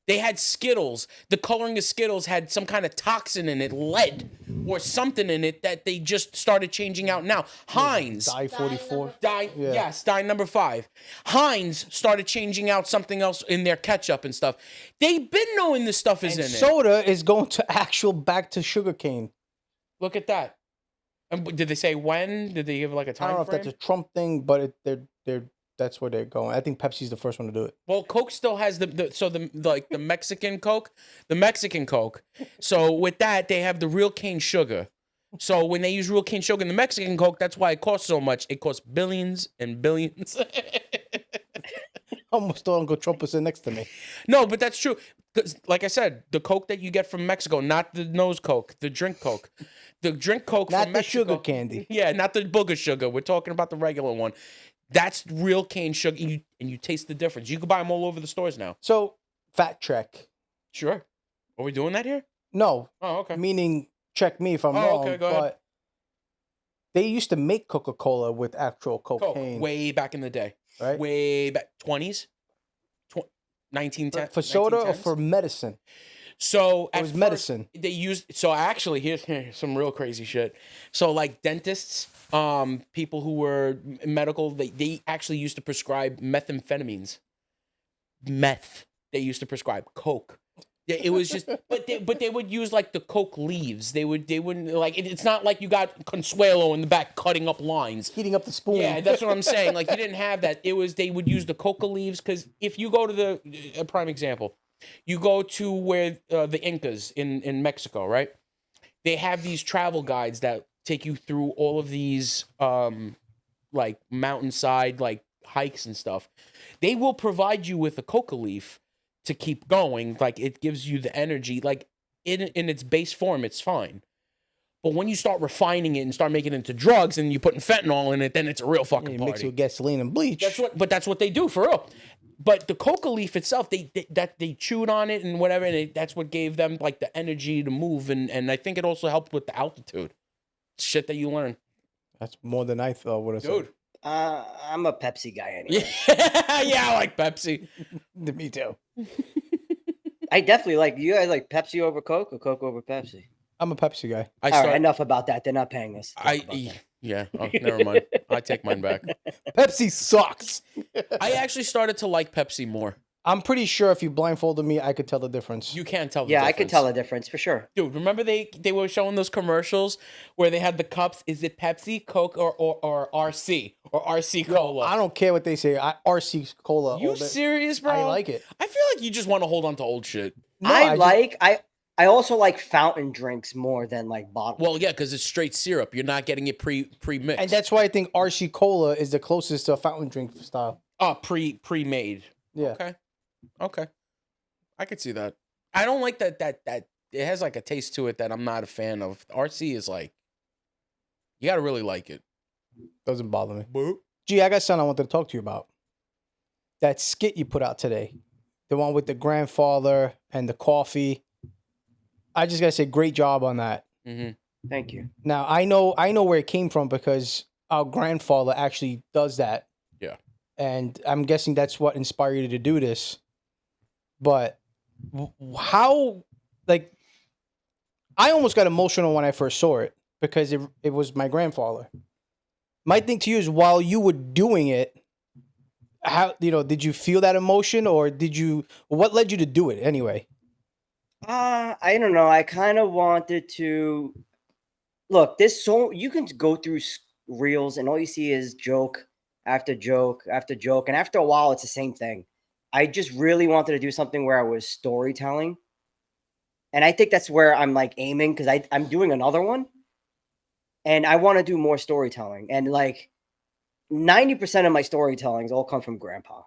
They had Skittles. The coloring of Skittles had some kind of toxin in it, lead or something in it that they just started changing out now. Heinz. Die 44. Dye number 5. Heinz started changing out something else in their ketchup and stuff. They've been knowing this stuff is And in it. soda is going to actual back to sugarcane. Look at that. And did they say when? Did they give like a I time don't know if frame? that's a Trump thing, but that's where they're going. I think Pepsi's the first one to do it. Well, Coke still has the Mexican Coke, So with that, they have the real cane sugar. So when they use real cane sugar in the Mexican Coke, that's why it costs so much. It costs billions and billions. Almost thought Uncle Trump was sitting next to me. No, but that's true. Because, like I said, the Coke that you get from Mexico, not the nose Coke, the drink Coke. The drink Coke Not from the Mexico. sugar candy. Yeah, not the booger sugar. We're talking about the regular one. That's real cane sugar, and you taste the difference. You can buy them all over the stores now. So, fact check. Sure. Are we doing that here? No, Oh, okay. meaning check me if I'm Oh, wrong. okay, go ahead. But they used to make Coca-Cola with actual Coke, cocaine, way back in the day. right? Way back, 20s? 1910? For soda or 1910s? for medicine? So It at was first, medicine. They used so actually here's some real crazy shit. So like dentists, people who were medical, they actually used to prescribe methamphetamines. Meth. They used to prescribe coke. Yeah, it was just, but they would use like the coke leaves. They wouldn't like it's not like you got Consuelo in the back cutting up lines. Heating up the spoon. Yeah, that's what I'm saying. Like you didn't have that. They would use the coca leaves because if you go to a prime example, you go to where the Incas in Mexico, right? They have these travel guides that take you through all of these like mountainside like hikes and stuff. They will provide you with a coca leaf to keep going. Like it gives you the energy. Like in its base form, it's fine. But when you start refining it and start making it into drugs and you're putting fentanyl in it, then it's a real fucking You party. mix it with gasoline and bleach. That's what they do for real. But the coca leaf itself, they chewed on it and whatever, and that's what gave them like the energy to move, and I think it also helped with the altitude. Shit that you learn, That's more than I thought would have said. dude. I'm a Pepsi guy anyway. Yeah, I like Pepsi. Me too. I definitely like. You guys like Pepsi over Coke or Coke over Pepsi? I'm a Pepsi guy. I All start. right, enough about that. They're not paying us. to talk about that. Yeah. Oh, never mind. I take mine back. Pepsi sucks. I actually started to like Pepsi more. I'm pretty sure if you blindfolded me, I could tell the difference. You can't tell. The Yeah, I difference. could tell the difference for sure. Dude, remember they were showing those commercials where they had the cups? Is it Pepsi, Coke, or RC or RC Cola? I don't care what they say. RC Cola. You all day. serious, bro? I like it. I feel like you just want to hold on to old shit. No, I also like fountain drinks more than like bottled. Well, yeah, because it's straight syrup. You're not getting it pre-mixed. And that's why I think RC Cola is the closest to a fountain drink style. pre-made. Yeah. Okay. I could see that. I don't like that it has like a taste to it that I'm not a fan of. RC is like, you gotta really like it. Doesn't bother me. Gee, I got something I wanted to talk to you about. That skit you put out today. The one with the grandfather and the coffee. I just gotta say, great job on that. Mm-hmm. Thank you. Now I know where it came from because our grandfather actually does that. Yeah. And I'm guessing that's what inspired you to do this. But how, like, I almost got emotional when I first saw it because it was my grandfather. My thing to you is while you were doing it, how, did you feel that emotion or what led you to do it anyway? I don't know. I kind of wanted to look, this so you can go through reels and all you see is joke after joke after joke, and after a while, it's the same thing. I just really wanted to do something where I was storytelling, and I think that's where I'm like aiming because I'm doing another one, and I want to do more storytelling, and like 90% of my storytellings all come from Grandpa.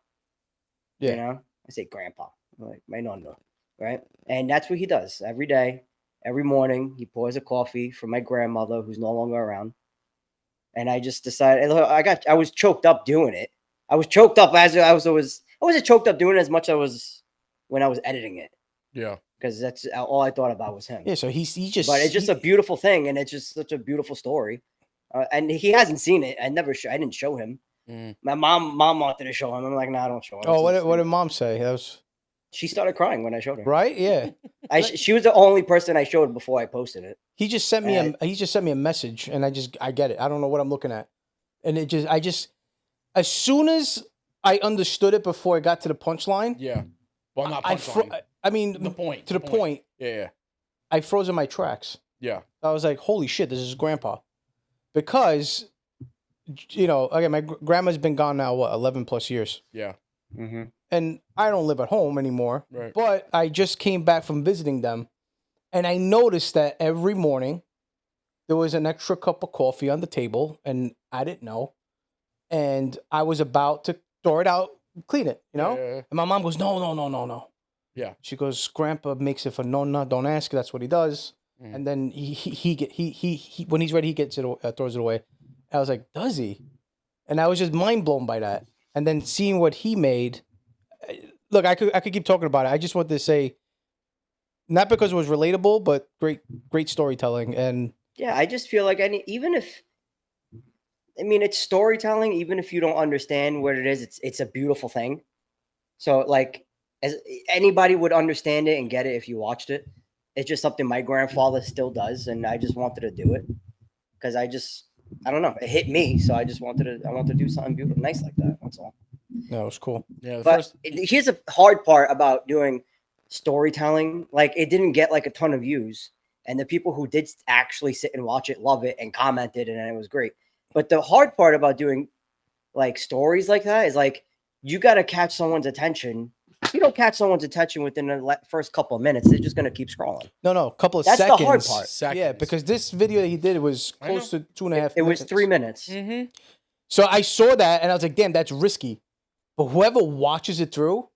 Yeah. You know, I say Grandpa, like my nonna, right? And that's what he does every day. Every morning, he pours a coffee for my grandmother who's no longer around. And I just decided I was choked up doing it. I was choked up as I wasn't choked up doing it as much as I was when I was editing it Yeah. because that's all I thought about was him. Yeah, so he just But it's just a beautiful thing, and it's just such a beautiful story. And he hasn't seen it. I didn't show him. Mm. My mom wanted to show him. I'm like, no, I don't show him. Oh, It's what did mom say? That was she started crying when I showed her. right. Yeah, She was the only person I showed before I posted it. he just sent me And- he just sent me a message, and I get it. I don't know what I'm looking at, and I just as soon as I understood it before I got to the punchline, Yeah. Well, not I punchline. I mean The point. to the point. Yeah. I froze in my tracks. Yeah. I was like, holy shit, this is Grandpa, because you know, again, my grandma's been gone now, what, 11 plus years. Yeah. And I don't live at home anymore. Right. But I just came back from visiting them, and I noticed that every morning there was an extra cup of coffee on the table, and I didn't know. And I was about to throw it out, clean it, you know? Yeah. And my mom goes, no. Yeah. She goes, Grandpa makes it for nonna, don't ask. That's what he does. Mhm. And then he when he's ready, he gets it, throws it away. I was like, does he? And I was just mind blown by that. And then seeing what he made, look, I could keep talking about it. I just wanted to say, not because it was relatable, but great storytelling. And Yeah, I just feel like even if it's storytelling, even if you don't understand what it is, it's a beautiful thing. So like as anybody would understand it and get it if you watched it. It's just something my grandfather still does, and I just wanted to do it because I don't know, it hit me, so I wanted to do something beautiful, nice like that. That's all. no, it was cool. Yeah. The But first. here's a hard part about doing storytelling. Like it didn't get like a ton of views, and the people who did actually sit and watch it love it and commented, and it was great. But the hard part about doing like stories like that is like you got to catch someone's attention. If you don't catch someone's attention within the first couple of minutes, they're just going to keep scrolling. No, a couple of That's the seconds. hard part. Seconds. Yeah, because this video that he did was I know. close to 2.5 It was 3 minutes. Mm-hmm. So I saw that and I was like, damn, that's risky. But whoever watches it through,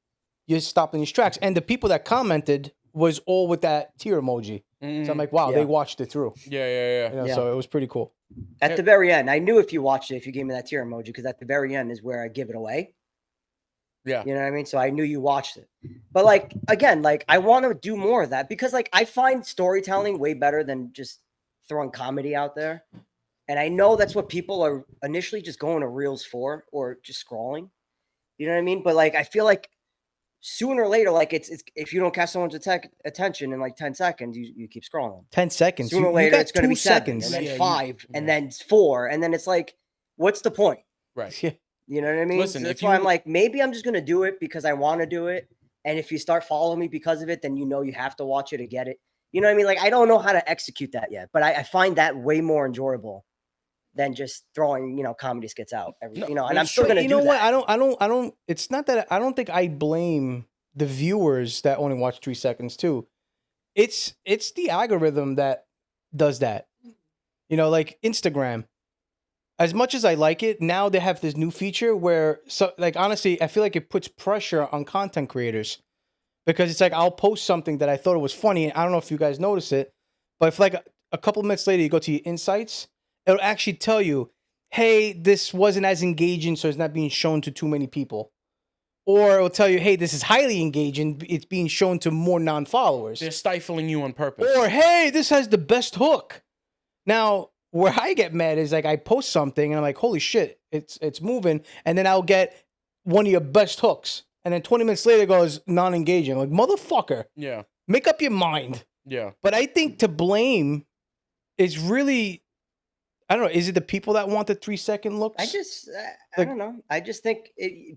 you stop in these tracks. And the people that commented was all with that tear emoji. So I'm like, wow, Yeah. they watched it through. Yeah. You know, Yeah. So it was pretty cool. At the very end, I knew if you watched it, if you gave me that tear emoji, because at the very end is where I give it away. Yeah. You know what I mean? So I knew you watched it. But like again, like I want to do more of that because like I find storytelling way better than just throwing comedy out there. And I know that's what people are initially just going to reels for or just scrolling. You know what I mean? But like I feel like sooner or later, like it's if you don't catch someone's attention in like 10 seconds, you keep scrolling. 10 seconds. Sooner or You later, got it's going to 2 be 7, seconds. and then Yeah, you- 5, and yeah. then 4, and then it's like, what's the point? Right. Yeah. You know what I mean? Listen, So if that's why I'm you- like, maybe I'm just going to do it because I want to do it. And if you start following me because of it, then you have to watch it to get it. You know what I mean? Like, I don't know how to execute that yet, but I find that way more enjoyable than just throwing, comedy skits out. No, and well, I'm still sure, going to You do know what? that. I don't. It's not that I don't think I blame the viewers that only watch 3 seconds too. It's the algorithm that does that. You know, like Instagram. As much as I like it, now they have this new feature where, so like honestly, I feel like it puts pressure on content creators because it's like I'll post something that I thought it was funny. I don't know if you guys notice it, but if like a couple minutes later you go to your insights, it'll actually tell you, hey, this wasn't as engaging, so it's not being shown to too many people. Or it'll tell you, hey, this is highly engaging, it's being shown to more non-followers. They're stifling you on purpose. Or, hey, this has the best hook. Now, where I get mad is like I post something and I'm like, holy shit, it's moving. And then I'll get one of your best hooks. And then 20 minutes later it goes non-engaging. Like, motherfucker, Yeah. make up your mind. Yeah. But I think to blame is really, I don't know, is it the people that want the 3-second looks? I Like- don't know. I just think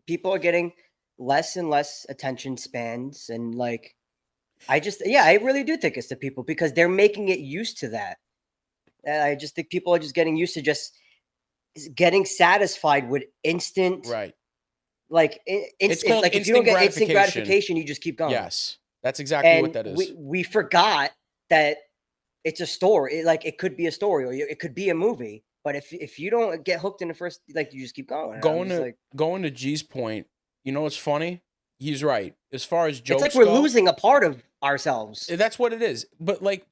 people are getting less and less attention spans. And like, I really do think it's the people because they're making it used to that. And I just think people are just getting used to just getting satisfied with instant, Right. like It's called like if you don't instant get instant gratification. gratification, you just keep going. Yes. That's exactly And what that is. we forgot that it's a story. Like it could be a story, or it could be a movie. But if you don't get hooked in the first, like you just keep going. And I'm Going just to like, going to G's point, you know what's funny? He's right. As far as jokes it's like we're go, losing a part of ourselves. that's what it is. But like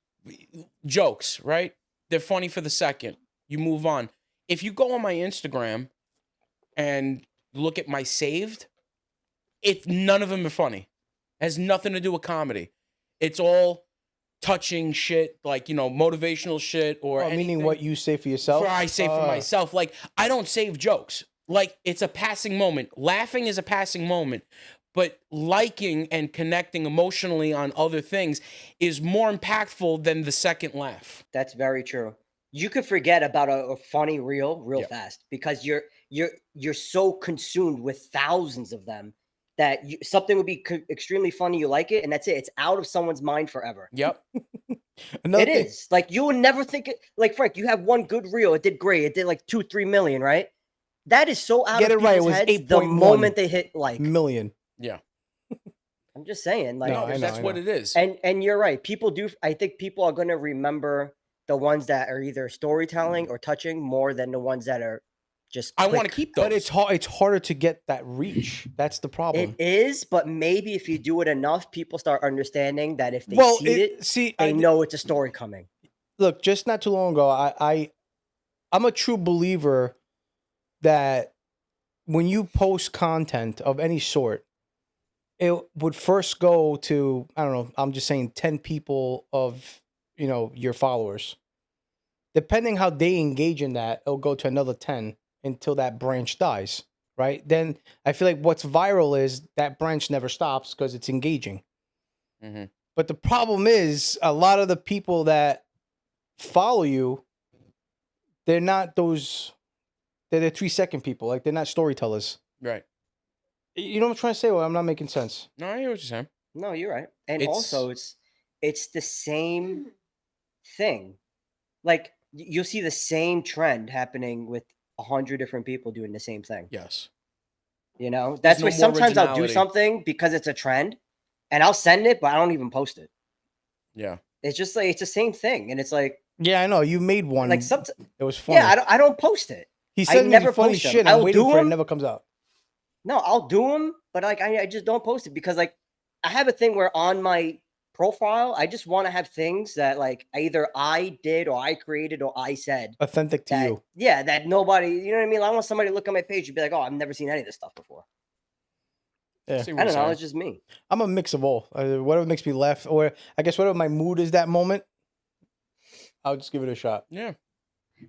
jokes, right? They're funny for the second. You move on. If you go on my Instagram and look at my saved, none of them are funny. It has nothing to do with comedy. It's all touching shit, like, motivational shit or Oh, meaning anything. what you say for yourself? For I say for myself. Like, I don't save jokes. Like, it's a passing moment. Laughing is a passing moment. But liking and connecting emotionally on other things is more impactful than the second laugh. That's very true. You could forget about a funny reel real Yeah. fast because you're so consumed with thousands of them that something would be extremely funny. You like it, and that's it. It's out of someone's mind forever. Yep. Another It thing, is like you would never think it. Like Frank, you have one good reel. It did great. It did like 2-3 million, right? That is so out Get of it right, it people's was heads 8.1 the moment they hit like. million. Yeah. I'm just saying, like, No, I know, that's I what know. it is. and you're right. People do. I think people are going to remember the ones that are either storytelling or touching more than the ones that are just. I want to quick. keep those. But it's hard. It's harder to get that reach. That's the problem. It is, but maybe if you do it enough, people start understanding that if they well, see it, see, they know it's a story coming. look, just not too long ago, I'm a true believer that when you post content of any sort, it would first go to, I don't know, I'm just saying 10 people of, your followers. Depending how they engage in that, it'll go to another 10 until that branch dies, right? Then I feel like what's viral is that branch never stops because it's engaging. Mm-hmm. But the problem is a lot of the people that follow you, they're not they're the 3-second people. Like they're not storytellers. Right. You know what I'm trying to say? Well, I'm not making sense. No, I hear what you're saying. No, you're right. And It's- also, it's the same thing. Like you'll see the same trend happening with 100 different people doing the same thing. Yes. That's no why more sometimes I'll do originality. something because it's a trend, and I'll send it, but I don't even post it. Yeah. It's just like it's the same thing, and it's like Yeah, I know. You made one. like sometimes. It was funny. Yeah, I don't post it. He I sent me never funny post them. shit. I'll I'm waiting do for it. It them. never comes out. No, I'll do them, but like I just don't post it because like I have a thing where on my profile I just want to have things that like either I did or I created or I said Authentic to that, you. yeah, that nobody, you know what I mean? I want somebody to look at my page and be like, oh, I've never seen any of this stuff before. Yeah. See I what don't you're know. saying. It's just me. I'm a mix of all. Whatever makes me laugh, or I guess whatever my mood is that moment, I'll just give it a shot. Yeah.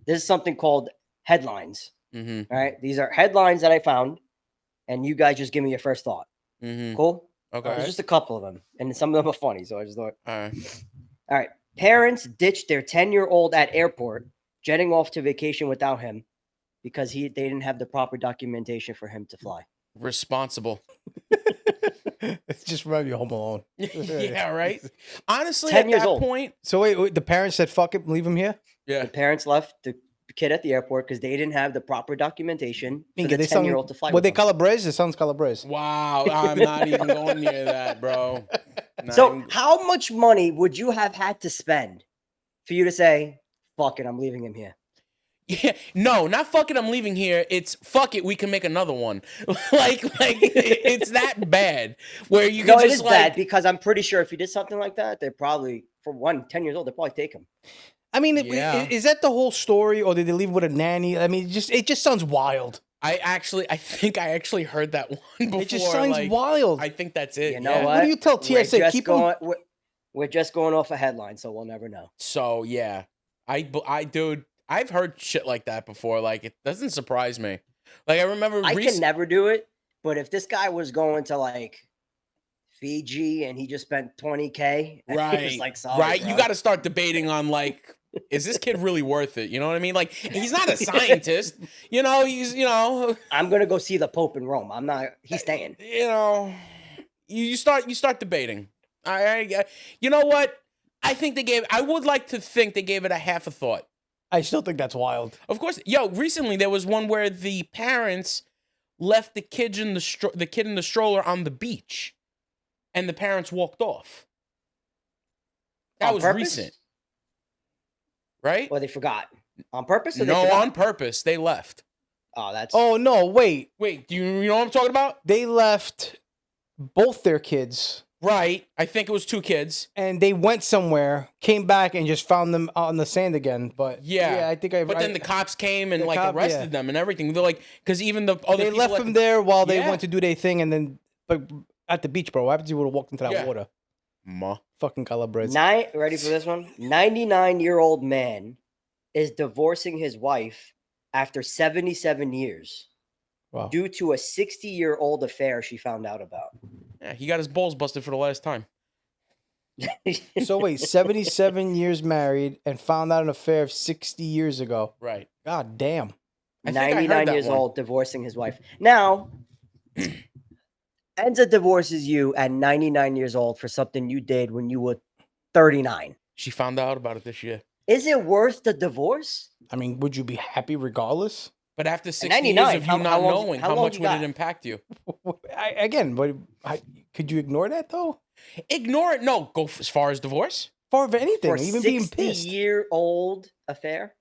This is something called headlines. Mm-hmm. All right. These are headlines that I found, and you guys just give me your first thought. Mm-hmm. Cool? Okay. There's just a couple of them, and some of them are funny. So I just thought, All right. all right. Parents ditched their 10-year-old at airport, jetting off to vacation without him because they didn't have the proper documentation for him to fly. Responsible. It's just remember you Home Alone. Yeah, right. Honestly, 10 at years that old. point, So wait, the parents said, "Fuck it, leave him here." yeah. The parents left the kid at the airport because they didn't have the proper documentation for Minga, the they sound- 10-year-old to fly What with they them. Calabrese? It sounds Calabrese. Wow, I'm not even going near that, bro. Not So even- how much money would you have had to spend for you to say, fuck it, I'm leaving him here? yeah, no, not fuck it, I'm leaving here. It's fuck it, we can make another one. like it's that bad where you No, can it just is like bad because I'm pretty sure if you did something like that, they probably, for 10 years old, they'd probably take him. I mean, Yeah. is that the whole story, or did they leave with a nanny? I mean, it just sounds wild. I think I actually heard that one before. It just sounds like, wild. I think that's it. You know yeah. what? What do you tell We're TSA? just Keep 'em- going, we're just going off a headline, so we'll never know. So yeah, dude, I've heard shit like that before. Like it doesn't surprise me. Like I remember I can never do it, but if this guy was going to like Fiji and he just spent 20K, and he right, was like, sorry, right. You bro. got to start debating on like, is this kid really worth it? You know what I mean? Like he's not a scientist. He's I'm gonna go see the Pope in Rome. I'm not. He's staying. you start debating. You know what? I would like to think they gave it a half a thought. I still think that's wild. Of course. Yo, recently there was one where the parents left the kid in the stroller on the beach, and the parents walked off. That On was purpose? recent, right? Or they forgot on purpose? Or No, they forgot? on purpose. They left. Oh, that's. Oh no, wait. Wait, do you know what I'm talking about? They left both their kids Right. I think it was 2 kids. and they went somewhere, came back and just found them on the sand again. But Yeah. I think But then the cops came and the like cop- arrested yeah. them and everything. They're like, because even the other they people left at them the- there while they Yeah. went to do their thing, and then but at the beach, bro. What happens if you would have walked into that Yeah. water? Ma. Fucking calabrese. Ready for this one? 99-year-old man is divorcing his wife after 77 years Wow. due to a 60-year-old affair she found out about. Yeah, he got his balls busted for the last time. So wait, 77 years married and found out an affair of 60 years ago. Right. God damn. I think I heard 99 that years one. old, divorcing his wife. Now, Enza divorces you at 99 years old for something you did when you were 39. She found out about it this year. Is it worth the divorce? I mean, would you be happy regardless? But after 60 years 99, of you how not long- knowing, how how long much you would got? it impact you? Could you ignore that though? Ignore it. No, go as far as divorce. For anything, For a even being pissed. 60-year-old affair?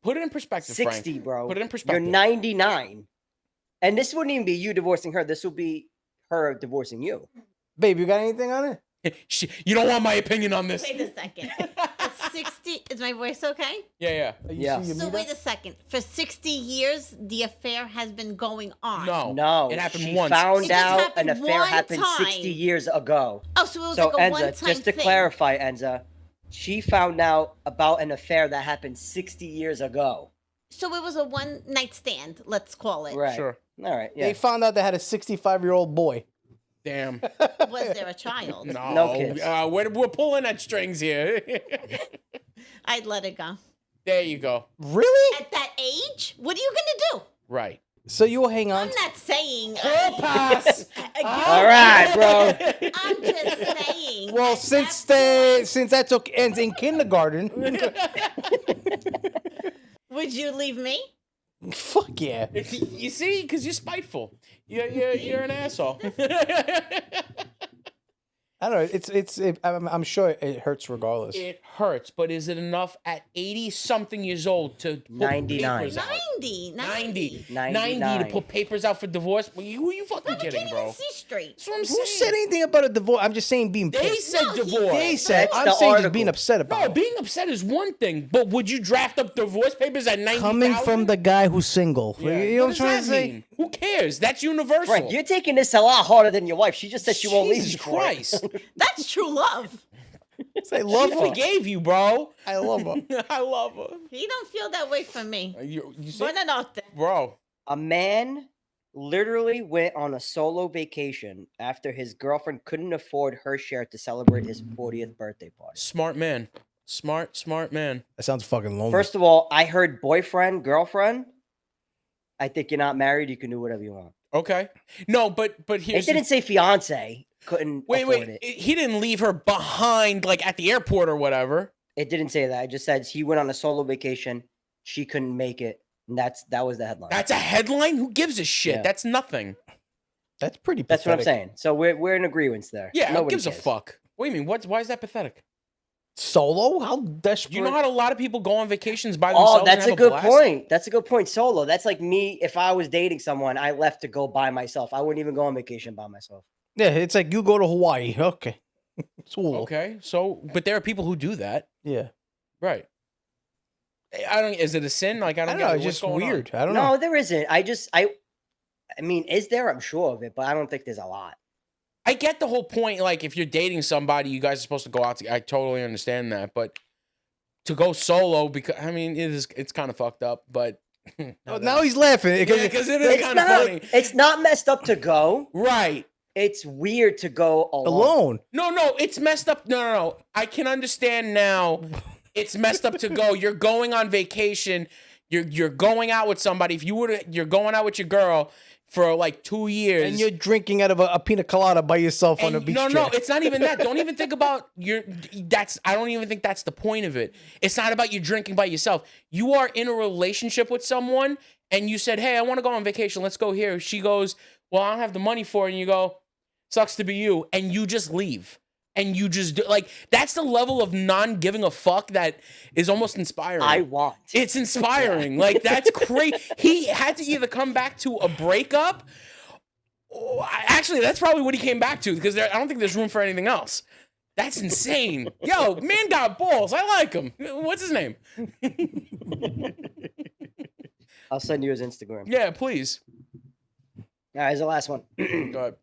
Put it in perspective, 60, Frank. bro. Put it in You're perspective. 99. And this wouldn't even be you divorcing her. This will be her divorcing you. Babe, you got anything on it? You don't want my opinion on this. Wait a second. For 60, is my voice okay? Yeah. You Yeah. see your So meter? wait a second. For 60 years, the affair has been going on. No. No, It happened she once. found It just out happened an affair one happened 60 time. years ago. Oh, so it was So like a Enza, one-time just to thing. clarify, Enza, she found out about an affair that happened 60 years ago. So it was a one-night stand, let's call it. Right. Sure. All right. Yeah. They found out they had a 65-year-old boy. Damn. Was there a child? No. No kids. We're pulling at strings here. I'd let it go. There you go. Really? At that age, what are you gonna do? Right. So you will hang on? I'm not saying. Pass. All right, bro. I'm just saying. Well, at since that since I took ends in kindergarten, point, would you leave me? fuck yeah. You see, because you're spiteful. You're an asshole. I don't know. I'm sure it hurts regardless. It hurts, but is it enough at 80-something years old to put 99. papers out? 90. 90. 99. 90 to put papers out for divorce? Well, who are you fucking I can't kidding, even bro? see straight. That's what I'm Who saying. said anything about a divorce? I'm just saying being They pissed. said No, he divorce. They said. That's I'm the saying just article. being upset about No, it. being upset is one thing, but would you draft up divorce papers at 90,000? Coming from the guy who's single. Yeah. You know what I'm does trying that to say? mean? Who cares? That's universal. Frank, you're taking this a lot harder than your wife. She just said she won't leave Jesus you for it. Christ. That's true love. I love She her. forgave you, bro. I love her. I love her. You don't feel that way for me. You see? Buonanotte. Bro. A man literally went on a solo vacation after his girlfriend couldn't afford her share to celebrate his 40th birthday party. Smart man. Smart man. That sounds fucking lonely. First of all, I heard boyfriend, girlfriend. I think you're not married. You can do whatever you want. Okay. No, but It here's didn't say fiance couldn't afford it. He didn't leave her behind like at the airport or whatever. It didn't say that. It just said he went on a solo vacation. She couldn't make it. And that was the headline. That's a headline? Who gives a shit? Yeah. That's nothing. That's pretty That's what I'm pathetic. saying. So we're in agreement there. Yeah, who Nobody gives a cares. fuck? What do you mean? Why is that pathetic? Solo? How desperate? You know how a lot of people go on vacations by themselves? Oh, that's and a have good blast? point. That's a good point. Solo. That's like me. If I was dating someone, I left to go by myself. I wouldn't even go on vacation by myself. Yeah, it's like you go to Hawaii. Okay. Cool. Okay, so but there are people who do that, Yeah. right? I don't. Is it a sin? Like I I don't don't know. get it. It's What's just going on? weird. I don't No, know. there isn't. I mean, is there? I'm sure of it, but I don't think there's a lot. I get the whole point. Like if you're dating somebody, you guys are supposed to go out. I totally understand that, but to go solo because I mean it's kind of fucked up. But Now he's laughing. because it is It's kind of not. funny, It's not messed up to go. right? It's weird to go alone. alone. No, it's messed up. No. I can understand now. It's messed up to go. You're going on vacation. You're going out with somebody. If you're going out with your girl for like 2 years, And you're drinking out of a pina colada by yourself on a beach no, chair. it's not even that. Don't even think about I don't even think that's the point of it. It's not about you drinking by yourself. You are in a relationship with someone, and you said, "Hey, I want to go on vacation. Let's go here." She goes, "Well, I don't have the money for it." And you go, "Sucks to be you," and you just leave. And you just do, like, that's the level of non-giving a fuck that is almost inspiring. I want. It's inspiring. Like, that's crazy. He had to either come back to a breakup. Actually, that's probably what he came back to, because I don't think there's room for anything else. That's insane. Yo, man got balls. I like him. What's his name? I'll send you his Instagram. Yeah, please. All right, here's the last one. Go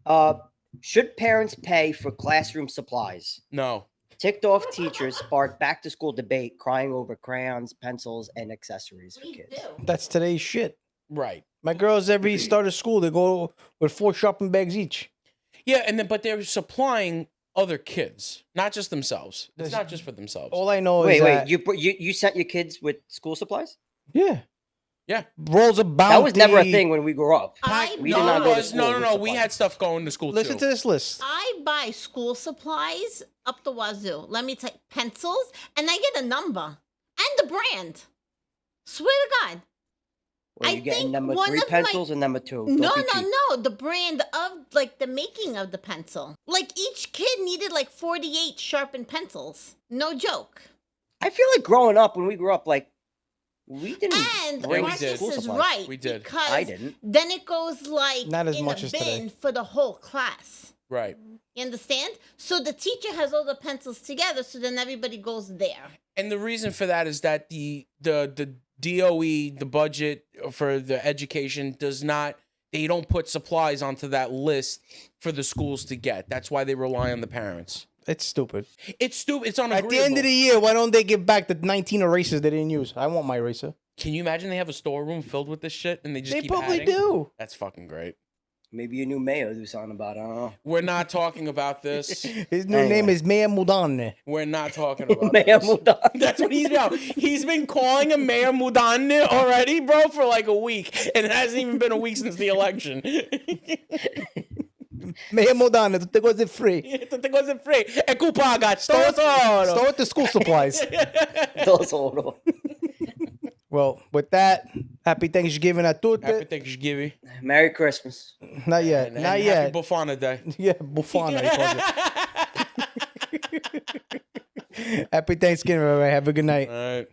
ahead. Should parents pay for classroom supplies? No. Ticked off teachers sparked back to school debate, crying over crayons, pencils, and accessories for We kids. do. That's today's shit. Right. My girls, every start of school, they go with 4 shopping bags each. Yeah, but they're supplying other kids, not just themselves. It's not just for themselves. All I know Wait, is that, you sent your kids with school supplies? yeah, Yeah. rolls of bounty. That was never a thing when we grew up. I We no, did not it go to was, school no. with We supplies. had stuff going to school Listen too. to this list. I buy school supplies up the wazoo. Let me tell you, pencils, and I get a number and the brand. Swear to God. Well, I you're getting think number one 3 of my- pencils and number 2. No, Don't be cheap. no. The brand of, like, the making of the pencil. Like, each kid needed, like, 48 sharpened pencils. No joke. I feel like growing up, when we grew up, like, we didn't And bring we Marcus did. school is supplies. right. We did. Because I didn't. then it goes, like, Not as in much a as bin today. for the whole class. Right. You understand? So the teacher has all the pencils together, so then everybody goes there. And the reason for that is that the DOE, the budget for the education, they don't put supplies onto that list for the schools to get. That's why they rely on the parents. It's stupid. It's stupid. It's unagreeable. At the end of the year, why don't they give back the 19 erasers they didn't use? I want my eraser. Can you imagine they have a storeroom filled with this shit and they just They keep probably adding? do. That's fucking great. Maybe a new mayor will do something about it. I don't know. We're not talking about this. His new Anyway. name is Mayor Mudane. We're not talking about Mayor this. moved on. That's what he's been. He's been calling him Mayor Mudane already, bro, for like a week, and it hasn't even been a week since the election. Mayor Mudane, tutte cose free. Tutte cose free. E tu paga tesoro. Start with the school supplies. Tesoro. Well, with that, happy Thanksgiving a tutti. Happy Thanksgiving. Merry Christmas. Not yet. And Not happy yet. Bufana Day. Yeah, Bufana. he calls it. Happy Thanksgiving, everybody. Have a good night. All right.